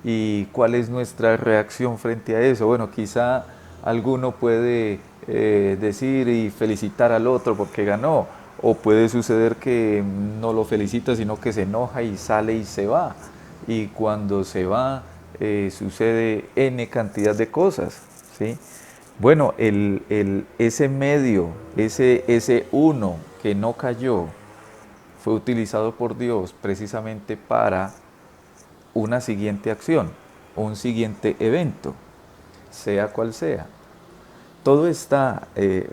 ¿Y cuál es nuestra reacción frente a eso? Bueno, quizá alguno puede decir y felicitar al otro porque ganó, o puede suceder que no lo felicita, sino que se enoja y sale y se va. Y cuando se va, sucede N cantidad de cosas, ¿sí? Bueno, ese medio, ese uno que no cayó, fue utilizado por Dios precisamente para una siguiente acción, un siguiente evento, sea cual sea. Todo está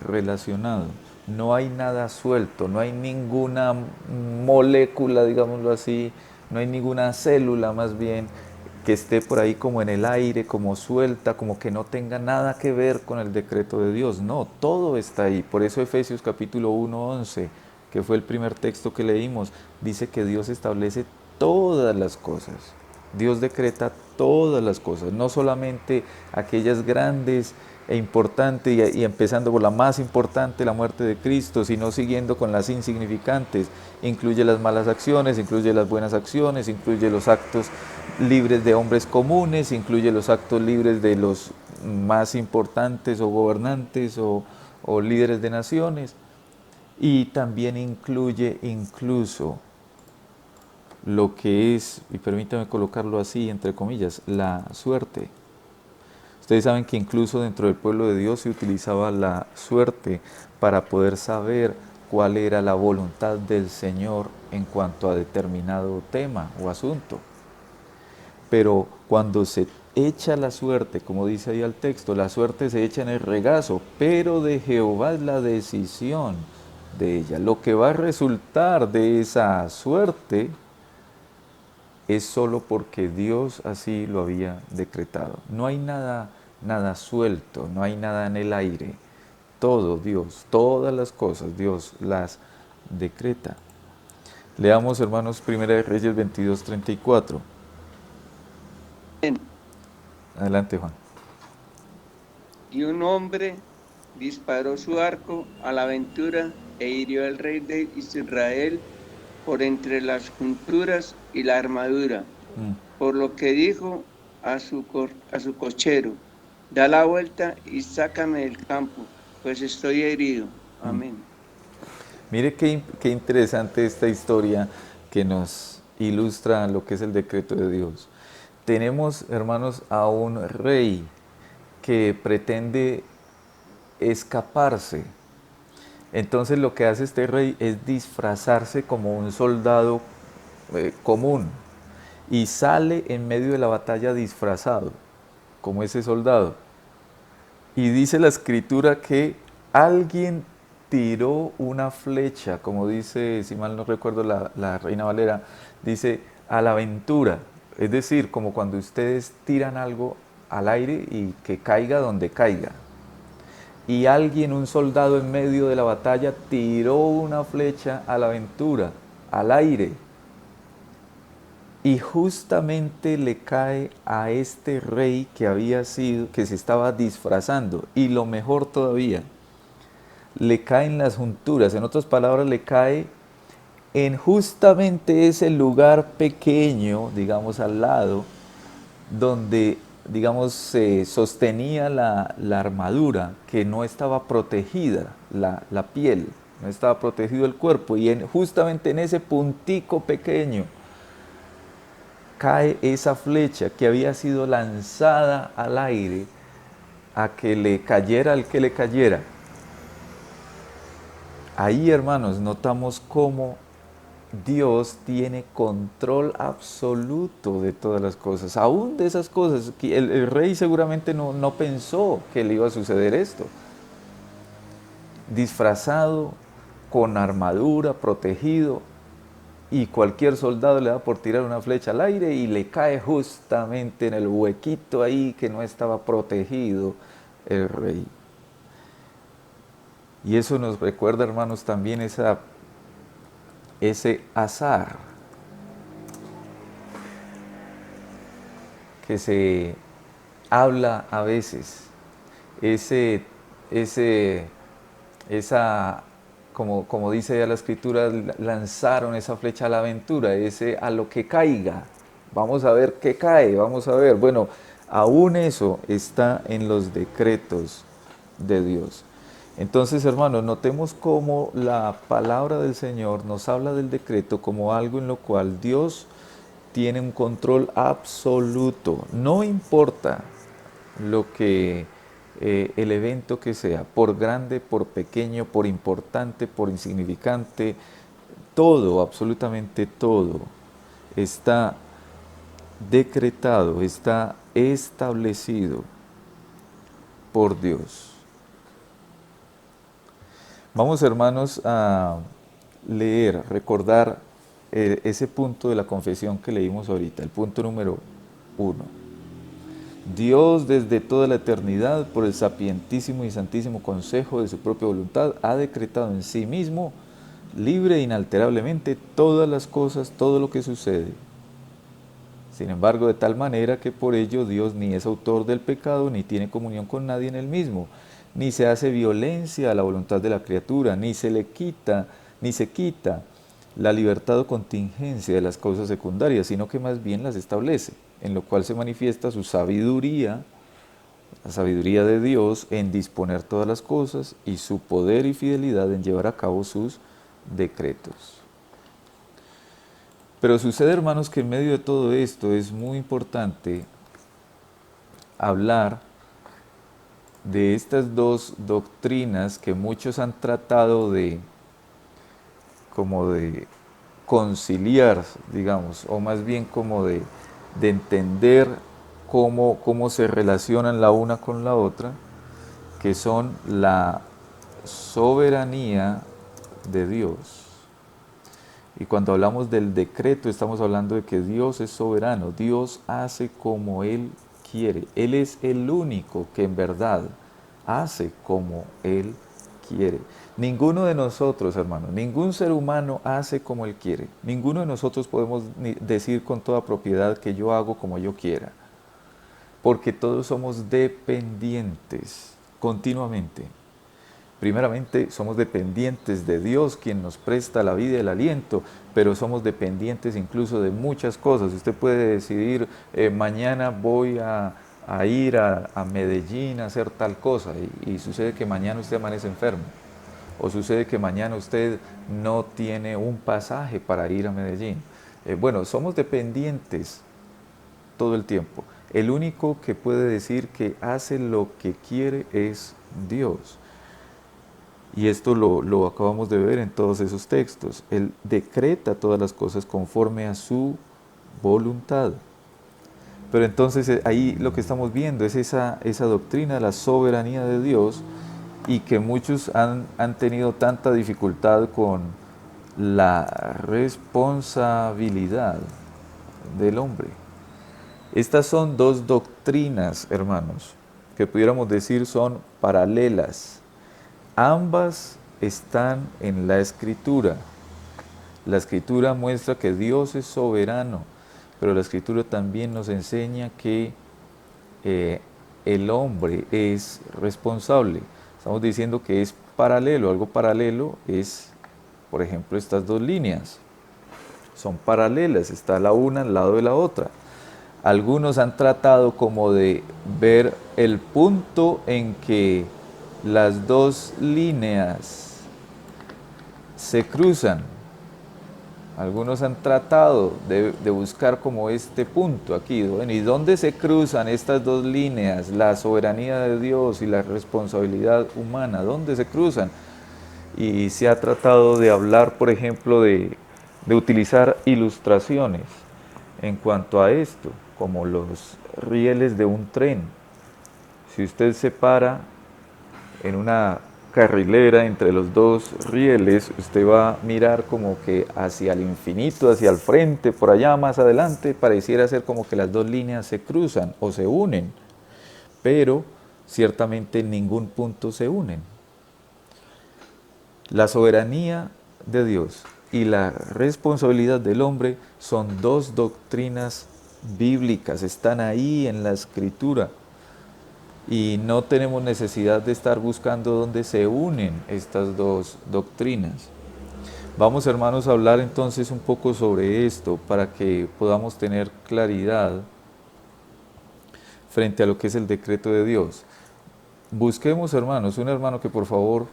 relacionado, no hay nada suelto, no hay ninguna molécula, digámoslo así, no hay ninguna célula más bien que esté por ahí como en el aire, como suelta, como que no tenga nada que ver con el decreto de Dios. No, todo está ahí. Por eso Efesios capítulo 1:11, que fue el primer texto que leímos, dice que Dios establece todas las cosas. Dios decreta todas las cosas, no solamente aquellas grandes e importantes, y empezando por la más importante, la muerte de Cristo, sino siguiendo con las insignificantes. Incluye las malas acciones, incluye las buenas acciones, incluye los actos libres de hombres comunes, incluye los actos libres de los más importantes o gobernantes o líderes de naciones, y también incluye incluso lo que es, y permítame colocarlo así, entre comillas, la suerte. Ustedes saben que incluso dentro del pueblo de Dios se utilizaba la suerte para poder saber cuál era la voluntad del Señor en cuanto a determinado tema o asunto. Pero cuando se echa la suerte, como dice ahí el texto, la suerte se echa en el regazo, pero de Jehová es la decisión de ella. Lo que va a resultar de esa suerte es solo porque Dios así lo había decretado. No hay nada suelto, no hay nada en el aire. Todo Dios, todas las cosas Dios las decreta. Leamos, hermanos, 1 Reyes 22:34. Bien. Adelante, Juan. Y un hombre disparó su arco a la aventura e hirió al rey de Israel por entre las junturas y la armadura, por lo que dijo a su cochero: da la vuelta y sácame del campo, pues estoy herido. Amén. Mire qué interesante esta historia que nos ilustra lo que es el decreto de Dios. Tenemos, hermanos, a un rey que pretende escaparse. Entonces lo que hace este rey es disfrazarse como un soldado común y sale en medio de la batalla disfrazado como ese soldado. Y dice la escritura que alguien tiró una flecha, como dice, si mal no recuerdo la Reina Valera, dice a la aventura. Es decir, como cuando ustedes tiran algo al aire y que caiga donde caiga. Y alguien, un soldado en medio de la batalla, tiró una flecha a la aventura, al aire. Y justamente le cae a este rey que había sido, que se estaba disfrazando. Y lo mejor todavía, le cae en las junturas, en otras palabras, le cae en justamente ese lugar pequeño, digamos, al lado, donde, digamos, se sostenía la armadura, que no estaba protegida, la piel, no estaba protegido el cuerpo, y justamente en ese puntico pequeño cae esa flecha que había sido lanzada al aire a que le cayera al que le cayera. Ahí, hermanos, notamos cómo Dios tiene control absoluto de todas las cosas, aún de esas cosas. El rey seguramente no pensó que le iba a suceder esto. Disfrazado, con armadura, protegido, y cualquier soldado le da por tirar una flecha al aire y le cae justamente en el huequito ahí que no estaba protegido el rey. Y eso nos recuerda, hermanos, también ese azar que se habla a veces, como dice ya la escritura, lanzaron esa flecha a la aventura, ese a lo que caiga, vamos a ver qué cae, vamos a ver. Bueno, aún eso está en los decretos de Dios. Entonces, hermanos, notemos cómo la palabra del Señor nos habla del decreto como algo en lo cual Dios tiene un control absoluto. No importa lo que el evento que sea, por grande, por pequeño, por importante, por insignificante, todo, absolutamente todo, está decretado, está establecido por Dios. Vamos, hermanos, a leer, recordar ese punto de la confesión que leímos ahorita, el punto número 1. Dios, desde toda la eternidad, por el sapientísimo y santísimo consejo de su propia voluntad, ha decretado en sí mismo, libre e inalterablemente, todas las cosas, todo lo que sucede. Sin embargo, de tal manera que por ello Dios ni es autor del pecado, ni tiene comunión con nadie en él mismo, ni se hace violencia a la voluntad de la criatura, ni se quita la libertad o contingencia de las causas secundarias, sino que más bien las establece, en lo cual se manifiesta su sabiduría, la sabiduría de Dios en disponer todas las cosas y su poder y fidelidad en llevar a cabo sus decretos. Pero sucede, hermanos, que en medio de todo esto es muy importante hablar de estas dos doctrinas que muchos han tratado de conciliar, digamos, o más bien como de entender cómo se relacionan la una con la otra, que son la soberanía de Dios. Y cuando hablamos del decreto, estamos hablando de que Dios es soberano, Dios hace como Él quiere. Él es el único que en verdad hace como Él quiere. Ninguno de nosotros, hermanos, ningún ser humano hace como Él quiere. Ninguno de nosotros podemos decir con toda propiedad que yo hago como yo quiera. Porque todos somos dependientes continuamente. Primeramente, somos dependientes de Dios, quien nos presta la vida y el aliento, pero somos dependientes incluso de muchas cosas. Usted puede decidir, mañana voy a ir a Medellín a hacer tal cosa, y sucede que mañana usted amanece enfermo, o sucede que mañana usted no tiene un pasaje para ir a Medellín. Bueno, somos dependientes todo el tiempo. El único que puede decir que hace lo que quiere es Dios. Y esto lo acabamos de ver en todos esos textos. Él decreta todas las cosas conforme a su voluntad. Pero entonces ahí lo que estamos viendo es esa doctrina de la soberanía de Dios, y que muchos han tenido tanta dificultad con la responsabilidad del hombre. Estas son dos doctrinas, hermanos, que pudiéramos decir son paralelas. Ambas están en la Escritura. La Escritura muestra que Dios es soberano, pero la Escritura también nos enseña que el hombre es responsable. Estamos diciendo que es paralelo. Algo paralelo es, por ejemplo, estas dos líneas. Son paralelas, está la una al lado de la otra. Algunos han tratado como de ver el punto en que las dos líneas se cruzan. Algunos han tratado de buscar como este punto aquí. Bueno, ¿y dónde se cruzan estas dos líneas? La soberanía de Dios y la responsabilidad humana. ¿Dónde se cruzan? Y se ha tratado de hablar, por ejemplo, de utilizar ilustraciones en cuanto a esto, como los rieles de un tren. Si usted se para en una carrilera entre los dos rieles, usted va a mirar como que hacia el infinito, hacia el frente, por allá más adelante, pareciera ser como que las dos líneas se cruzan o se unen, pero ciertamente en ningún punto se unen. La soberanía de Dios y la responsabilidad del hombre son dos doctrinas bíblicas, están ahí en la Escritura. Y no tenemos necesidad de estar buscando dónde se unen estas dos doctrinas. Vamos, hermanos, a hablar entonces un poco sobre esto para que podamos tener claridad frente a lo que es el decreto de Dios. Busquemos, hermanos, un hermano que por favor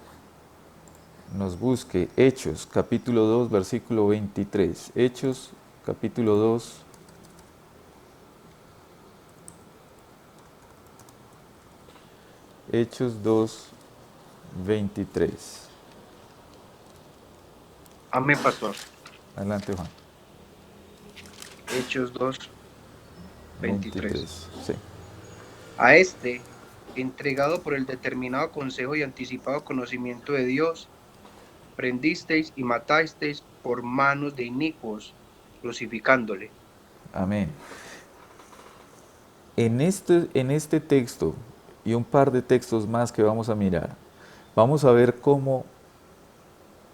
nos busque Hechos, capítulo 2, versículo 23. Hechos, capítulo 2, Hechos 2, 23. Amén, pastor. Adelante, Juan. Hechos 2, 23. Sí. A este, entregado por el determinado consejo y anticipado conocimiento de Dios, prendisteis y matasteis por manos de inicuos, crucificándole. Amén. En este texto y un par de textos más que vamos a mirar, vamos a ver cómo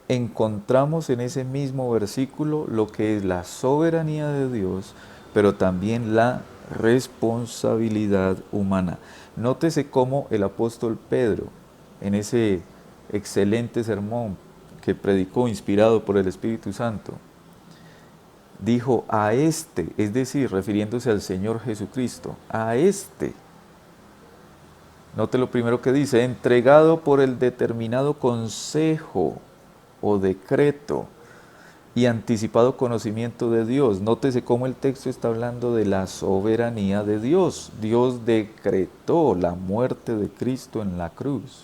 encontramos en ese mismo versículo lo que es la soberanía de Dios, pero también la responsabilidad humana. Nótese cómo el apóstol Pedro, en ese excelente sermón que predicó inspirado por el Espíritu Santo, dijo a este, es decir, refiriéndose al Señor Jesucristo, a este. Note lo primero que dice, entregado por el determinado consejo o decreto y anticipado conocimiento de Dios. Nótese cómo el texto está hablando de la soberanía de Dios. Dios decretó la muerte de Cristo en la cruz.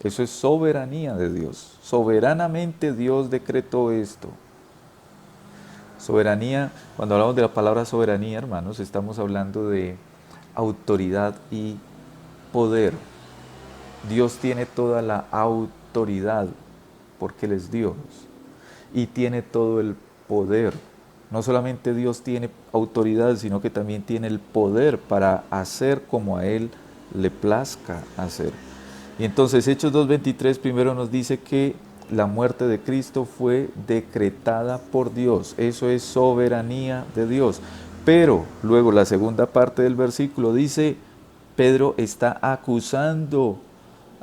Eso es soberanía de Dios. Soberanamente Dios decretó esto. Soberanía, cuando hablamos de la palabra soberanía, hermanos, estamos hablando de autoridad y poder. Dios tiene toda la autoridad porque Él es Dios y tiene todo el poder. No solamente Dios tiene autoridad, sino que también tiene el poder para hacer como a Él le plazca hacer. Y entonces Hechos 2.23 primero nos dice que la muerte de Cristo fue decretada por Dios. Eso es soberanía de Dios. Pero luego la segunda parte del versículo dice, Pedro está acusando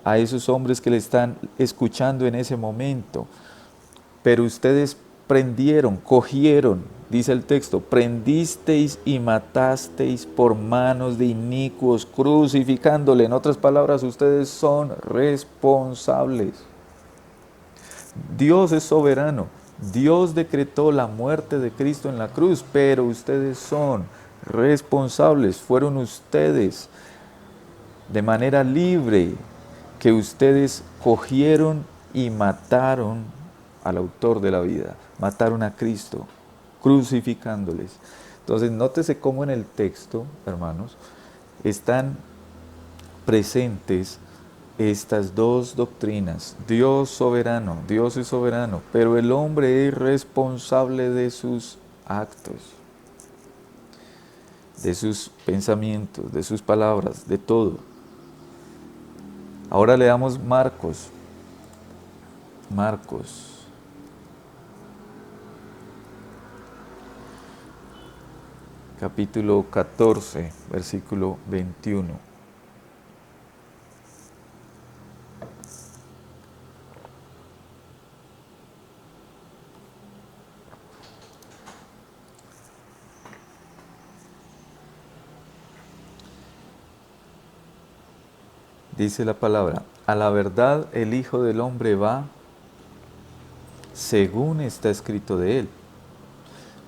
a esos hombres que le están escuchando en ese momento. Pero ustedes prendieron, cogieron, dice el texto, prendisteis y matasteis por manos de inicuos, crucificándole. En otras palabras, ustedes son responsables. Dios es soberano. Dios decretó la muerte de Cristo en la cruz, pero ustedes son responsables. Fueron ustedes de manera libre que ustedes cogieron y mataron al autor de la vida, mataron a Cristo, crucificándoles. Entonces, nótese cómo en el texto, hermanos, están presentes estas dos doctrinas. Dios soberano, Dios es soberano, pero el hombre es responsable de sus actos. de sus pensamientos, de sus palabras, de todo. Ahora leamos Marcos. Marcos. Capítulo 14, versículo 21. Dice la palabra: a la verdad el Hijo del Hombre va según está escrito de él.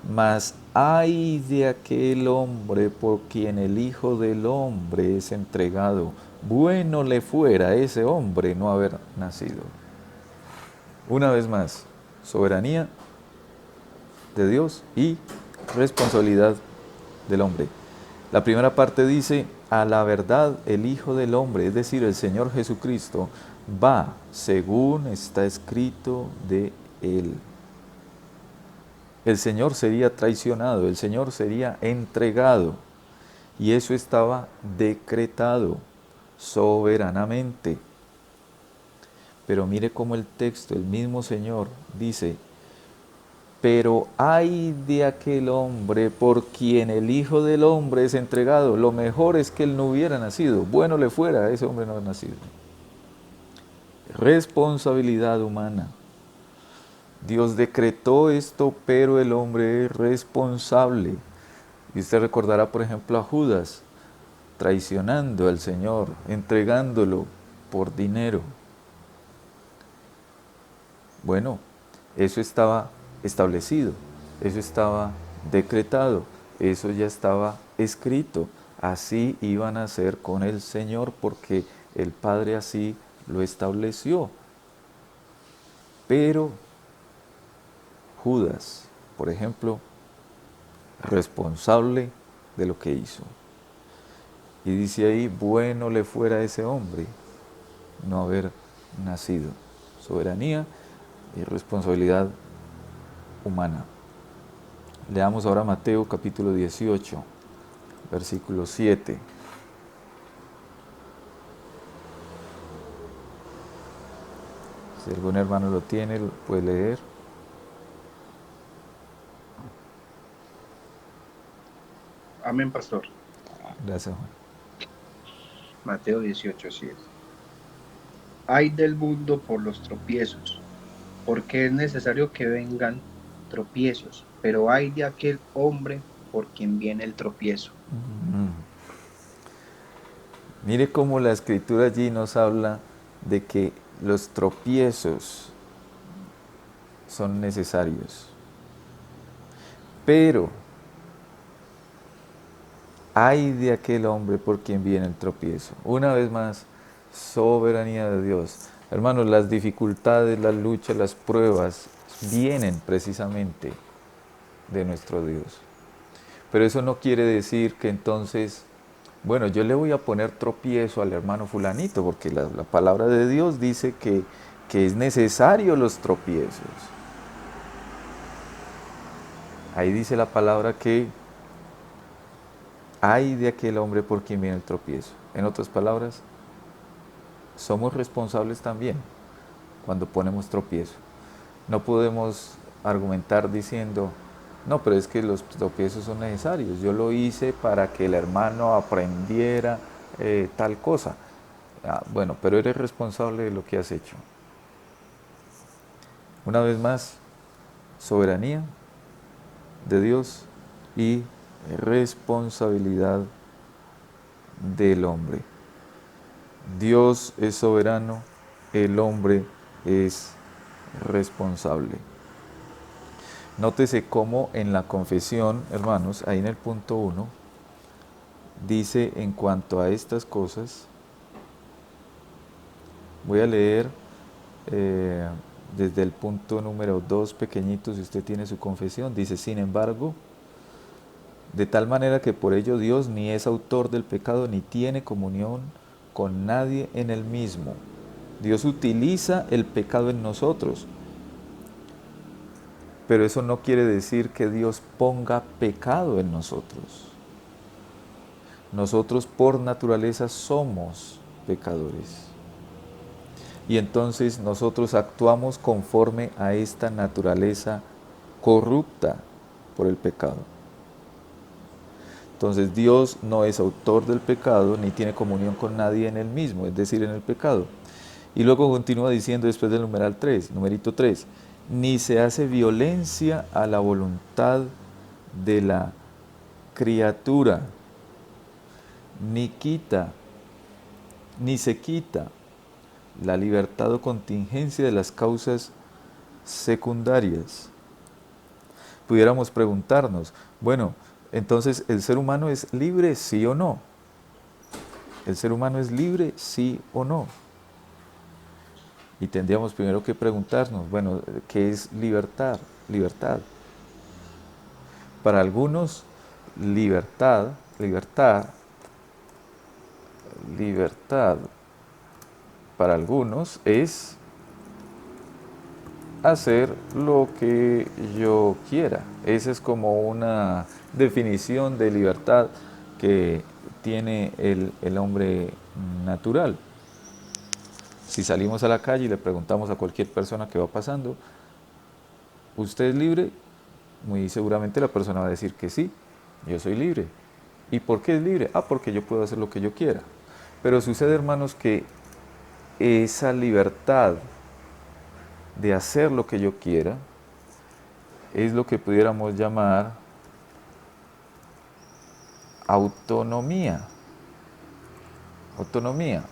Mas ay de aquel hombre por quien el Hijo del Hombre es entregado. Bueno le fuera a ese hombre no haber nacido. Una vez más, soberanía de Dios y responsabilidad del hombre. La primera parte dice: a la verdad el Hijo del Hombre, es decir, el Señor Jesucristo, va según está escrito de él. El Señor sería traicionado, el Señor sería entregado, y eso estaba decretado soberanamente. Pero mire cómo el texto, el mismo Señor dice: pero ay de aquel hombre por quien el Hijo del Hombre es entregado. Lo mejor es que él no hubiera nacido. Bueno le fuera a ese hombre no haber nacido. Responsabilidad humana. Dios decretó esto, pero el hombre es responsable. Y usted recordará, por ejemplo, a Judas traicionando al Señor, entregándolo por dinero. Bueno, eso estaba establecido, eso estaba decretado, eso ya estaba escrito. Así iban a hacer con el Señor porque el Padre así lo estableció. Pero Judas, por ejemplo, responsable de lo que hizo. Y dice ahí: bueno le fuera a ese hombre no haber nacido. Soberanía y responsabilidad humana. Leamos ahora Mateo capítulo 18, versículo 7. Si algún hermano lo tiene, lo puede leer. Amén, pastor. Gracias, Juan. Mateo 18:7. Ay del mundo por los tropiezos, porque es necesario que vengan tropiezos, pero ay de aquel hombre por quien viene el tropiezo. Mire cómo la Escritura allí nos habla de que los tropiezos son necesarios. Pero ay de aquel hombre por quien viene el tropiezo. Una vez más, soberanía de Dios. Hermanos, las dificultades, las luchas, las pruebas vienen precisamente de nuestro Dios. Pero eso no quiere decir que entonces, bueno, yo le voy a poner tropiezo al hermano fulanito, porque la palabra de Dios dice que es necesario los tropiezos. Ahí dice la palabra que ay de aquel hombre por quien viene el tropiezo. En otras palabras, somos responsables también cuando ponemos tropiezo. No podemos argumentar diciendo: no, pero es que los tropiezos son necesarios. Yo lo hice para que el hermano aprendiera tal cosa. Bueno, pero eres responsable de lo que has hecho. Una vez más, soberanía de Dios y responsabilidad del hombre. Dios es soberano, el hombre es responsable. Nótese cómo en la confesión, hermanos, ahí en el punto 1, dice en cuanto a estas cosas, voy a leer desde el punto número 2 pequeñito, si usted tiene su confesión, dice: sin embargo, de tal manera que por ello Dios ni es autor del pecado ni tiene comunión con nadie en el mismo. Dios utiliza el pecado en nosotros, pero eso no quiere decir que Dios ponga pecado en nosotros. nosotros por naturaleza somos pecadores. Y entonces nosotros actuamos conforme a esta naturaleza corrupta por el pecado. Entonces Dios no es autor del pecado ni tiene comunión con nadie en él mismo, es decir, en el pecado. Y luego continúa diciendo después del numeral 3, numerito 3, ni se hace violencia a la voluntad de la criatura, ni se quita la libertad o contingencia de las causas secundarias. Pudiéramos preguntarnos, bueno, entonces, ¿el ser humano es libre, sí o no? ¿El ser humano es libre, sí o no? Y tendríamos primero que preguntarnos, bueno, ¿qué es libertad? Libertad. Para algunos, libertad, para algunos es hacer lo que yo quiera. Esa es como una definición de libertad que tiene el hombre natural. Si salimos a la calle y le preguntamos a cualquier persona que va pasando, ¿usted es libre? Muy seguramente la persona va a decir que sí, yo soy libre. ¿Y por qué es libre? Porque yo puedo hacer lo que yo quiera. Pero sucede, hermanos, que esa libertad de hacer lo que yo quiera es lo que pudiéramos llamar autonomía. Autonomía.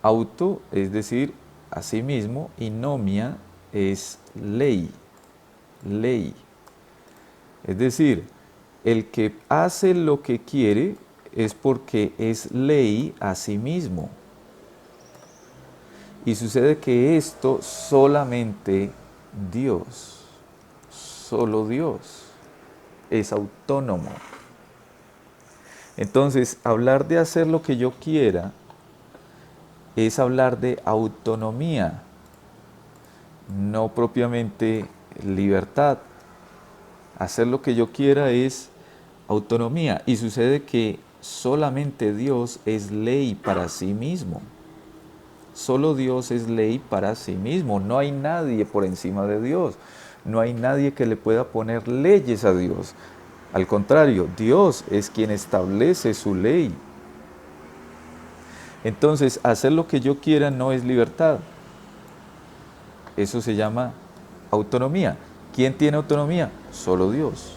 Auto es decir, a sí mismo, y nomia es ley. Ley. Es decir, el que hace lo que quiere es porque es ley a sí mismo. Y sucede que esto solamente Dios, solo Dios, es autónomo. Entonces, hablar de hacer lo que yo quiera es hablar de autonomía, no propiamente libertad. Hacer lo que yo quiera es autonomía. Y sucede que solamente Dios es ley para sí mismo. Solo Dios es ley para sí mismo. No hay nadie por encima de Dios. No hay nadie que le pueda poner leyes a Dios. Al contrario, Dios es quien establece su ley. Entonces, hacer lo que yo quiera no es libertad. Eso se llama autonomía. ¿Quién tiene autonomía? Solo Dios.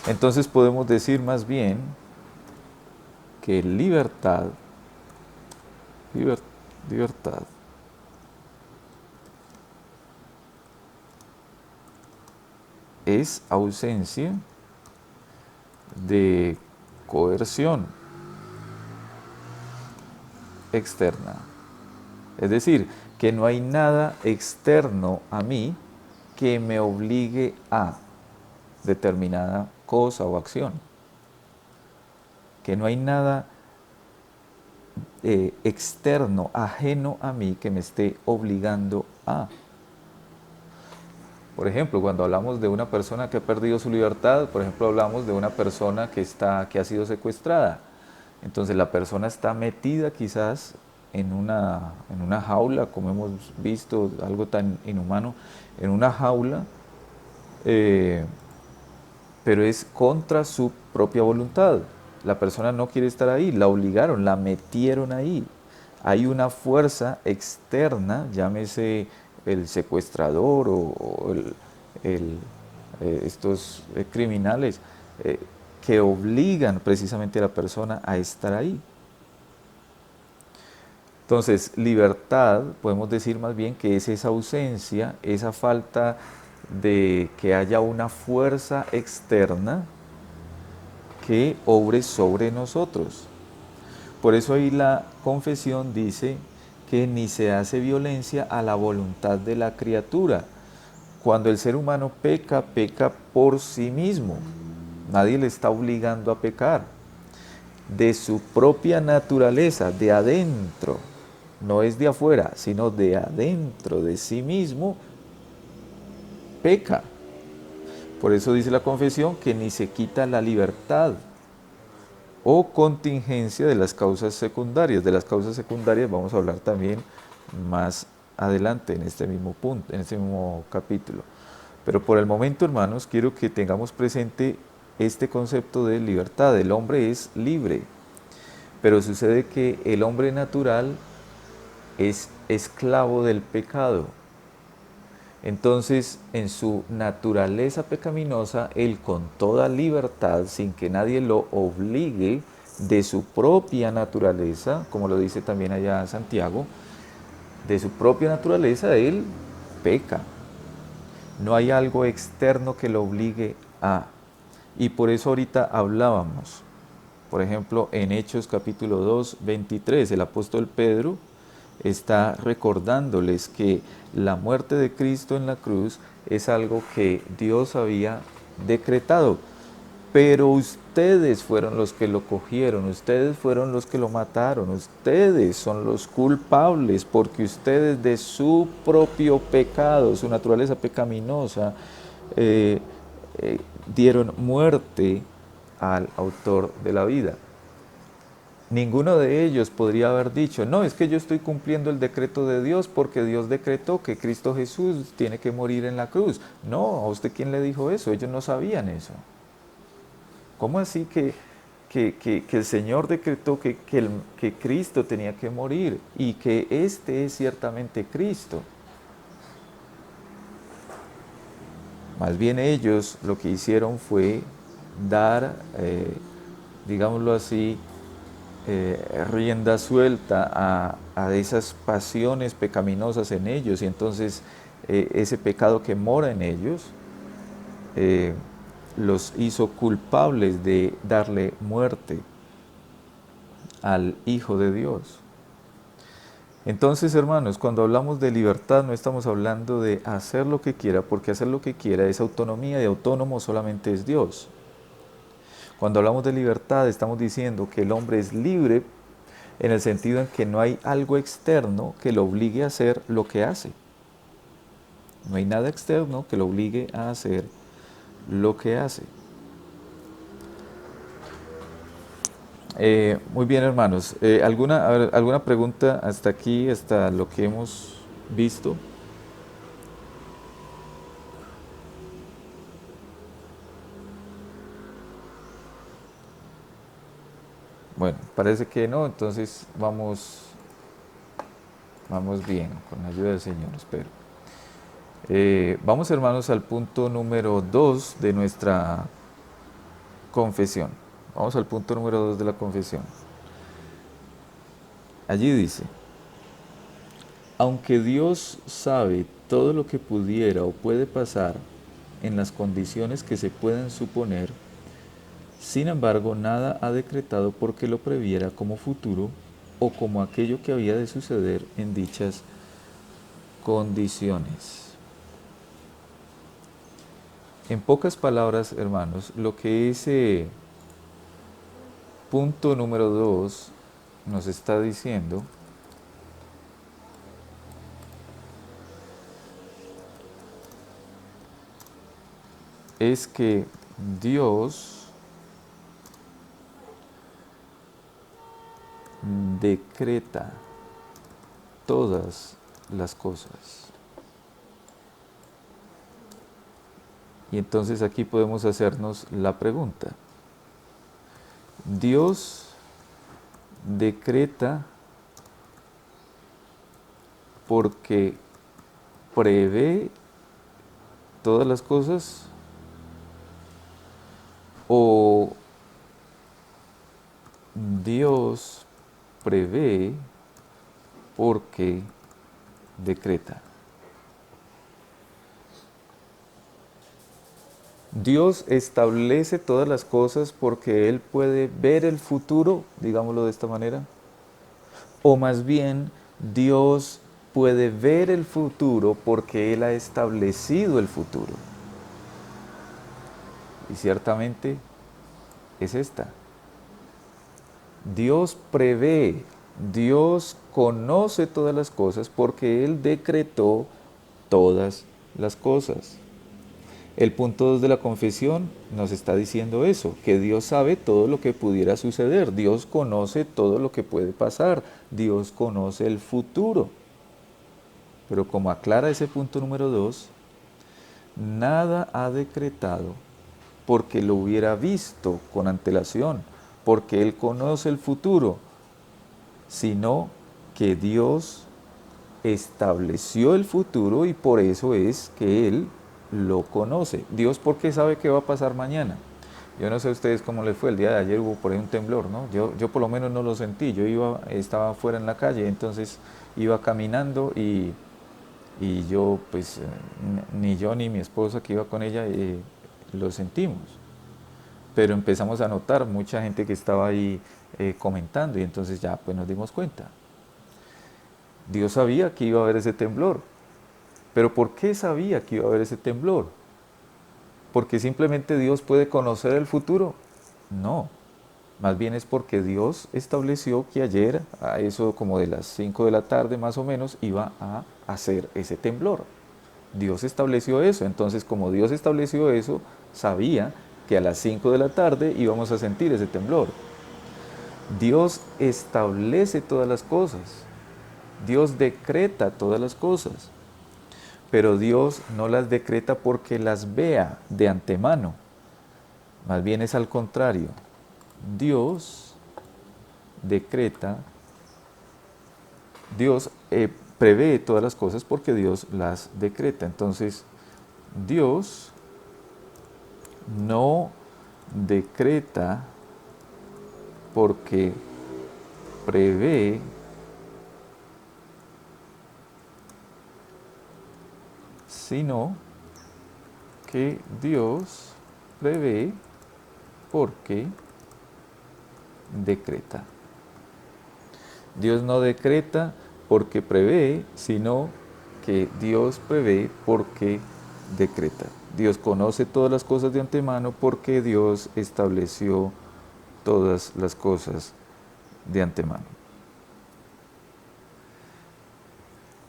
Entonces podemos decir más bien que libertad es ausencia de coerción externa. Es decir, que no hay nada externo a mí que me obligue a determinada cosa o acción. Que no hay nada externo, ajeno a mí, que me esté obligando a. Por ejemplo, cuando hablamos de una persona que ha perdido su libertad, por ejemplo, hablamos de una persona que ha sido secuestrada. Entonces la persona está metida quizás en una jaula, como hemos visto, algo tan inhumano, en una jaula, pero es contra su propia voluntad. La persona no quiere estar ahí, la obligaron, la metieron ahí. Hay una fuerza externa, llámese el secuestrador o estos criminales, que obligan precisamente a la persona a estar ahí. Entonces, libertad, podemos decir más bien que es esa ausencia, esa falta de que haya una fuerza externa que obre sobre nosotros. Por eso ahí la confesión dice que ni se hace violencia a la voluntad de la criatura. Cuando el ser humano peca, peca por sí mismo. Nadie le está obligando a pecar. De su propia naturaleza, de adentro, no es de afuera, sino de adentro de sí mismo, peca. Por eso dice la confesión que ni se quita la libertad o contingencia de las causas secundarias. De las causas secundarias vamos a hablar también más adelante en este mismo punto, en este mismo capítulo. Pero por el momento, hermanos, quiero que tengamos presente este concepto de libertad. El hombre es libre, pero sucede que el hombre natural es esclavo del pecado. Entonces, en su naturaleza pecaminosa, él con toda libertad, sin que nadie lo obligue, de su propia naturaleza, como lo dice también allá Santiago, de su propia naturaleza, él peca. No hay algo externo que lo obligue a. Y por eso ahorita hablábamos, por ejemplo, en Hechos capítulo 2, 23, el apóstol Pedro está recordándoles que la muerte de Cristo en la cruz es algo que Dios había decretado, pero ustedes fueron los que lo cogieron, ustedes fueron los que lo mataron, ustedes son los culpables porque ustedes de su propio pecado, su naturaleza pecaminosa, dieron muerte al autor de la vida. Ninguno de ellos podría haber dicho, no, es que yo estoy cumpliendo el decreto de Dios porque Dios decretó que Cristo Jesús tiene que morir en la cruz. No, ¿a usted quién le dijo eso? Ellos no sabían eso. ¿Cómo así que el Señor decretó que Cristo tenía que morir y que este es ciertamente Cristo? Más bien ellos lo que hicieron fue dar, digámoslo así, rienda suelta a esas pasiones pecaminosas en ellos, y entonces ese pecado que mora en ellos los hizo culpables de darle muerte al Hijo de Dios. Entonces, hermanos, cuando hablamos de libertad no estamos hablando de hacer lo que quiera, porque hacer lo que quiera es autonomía y autónomo solamente es Dios. Cuando hablamos de libertad estamos diciendo que el hombre es libre en el sentido en que no hay algo externo que lo obligue a hacer lo que hace. No hay nada externo que lo obligue a hacer lo que hace. Muy bien, hermanos. ¿Alguna pregunta hasta aquí, hasta lo que hemos visto? Bueno, parece que no, entonces vamos bien, con la ayuda del Señor, espero. Vamos, hermanos, al punto número 2 de nuestra confesión. Vamos al punto número 2 de la confesión. Allí dice, aunque Dios sabe todo lo que pudiera o puede pasar en las condiciones que se pueden suponer, sin embargo, nada ha decretado porque lo previera como futuro o como aquello que había de suceder en dichas condiciones. En pocas palabras, hermanos, lo que ese punto número 2 nos está diciendo es que Dios decreta todas las cosas. Y entonces aquí podemos hacernos la pregunta. ¿Dios decreta porque prevé todas las cosas? ¿O Dios prevé porque decreta? Dios establece todas las cosas porque Él puede ver el futuro, digámoslo de esta manera. O más bien, Dios puede ver el futuro porque Él ha establecido el futuro. Y ciertamente es esta. Dios prevé, Dios conoce todas las cosas porque Él decretó todas las cosas. El punto 2 de la confesión nos está diciendo eso, que Dios sabe todo lo que pudiera suceder, Dios conoce todo lo que puede pasar, Dios conoce el futuro. Pero como aclara ese punto número 2, nada ha decretado porque lo hubiera visto con antelación, porque Él conoce el futuro, sino que Dios estableció el futuro y por eso es que Él lo conoce. Dios, ¿por qué sabe qué va a pasar mañana? Yo no sé a ustedes cómo les fue, el día de ayer hubo por ahí un temblor, ¿no? Yo por lo menos no lo sentí, estaba fuera en la calle, entonces iba caminando y yo, pues, ni yo ni mi esposa que iba con ella lo sentimos. Pero empezamos a notar mucha gente que estaba ahí comentando y entonces ya pues nos dimos cuenta. Dios sabía que iba a haber ese temblor. ¿Pero por qué sabía que iba a haber ese temblor? ¿Porque simplemente Dios puede conocer el futuro? No. Más bien es porque Dios estableció que ayer, a eso como de las 5 de la tarde más o menos, iba a hacer ese temblor. Dios estableció eso. Entonces, como Dios estableció eso, sabía que a las 5 de la tarde íbamos a sentir ese temblor. Dios establece todas las cosas. Dios decreta todas las cosas. Pero Dios no las decreta porque las vea de antemano. Más bien es al contrario. Dios decreta, Dios prevé todas las cosas porque Dios las decreta. Entonces, Dios no decreta porque prevé, sino que Dios prevé porque decreta. Dios no decreta porque prevé, sino que Dios prevé porque decreta. Dios conoce todas las cosas de antemano porque Dios estableció todas las cosas de antemano.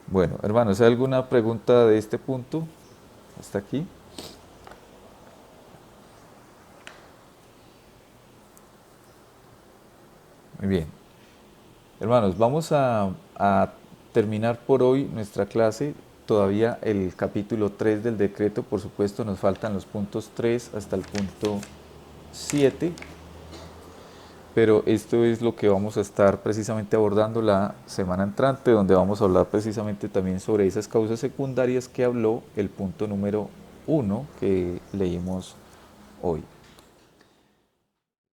Bueno, hermanos, ¿hay alguna pregunta de este punto hasta aquí? Muy bien. Hermanos, vamos a terminar por hoy nuestra clase. Todavía el capítulo 3 del decreto, por supuesto, nos faltan los puntos 3 hasta el punto 7. Pero esto es lo que vamos a estar precisamente abordando la semana entrante, donde vamos a hablar precisamente también sobre esas causas secundarias que habló el punto número 1 que leímos hoy.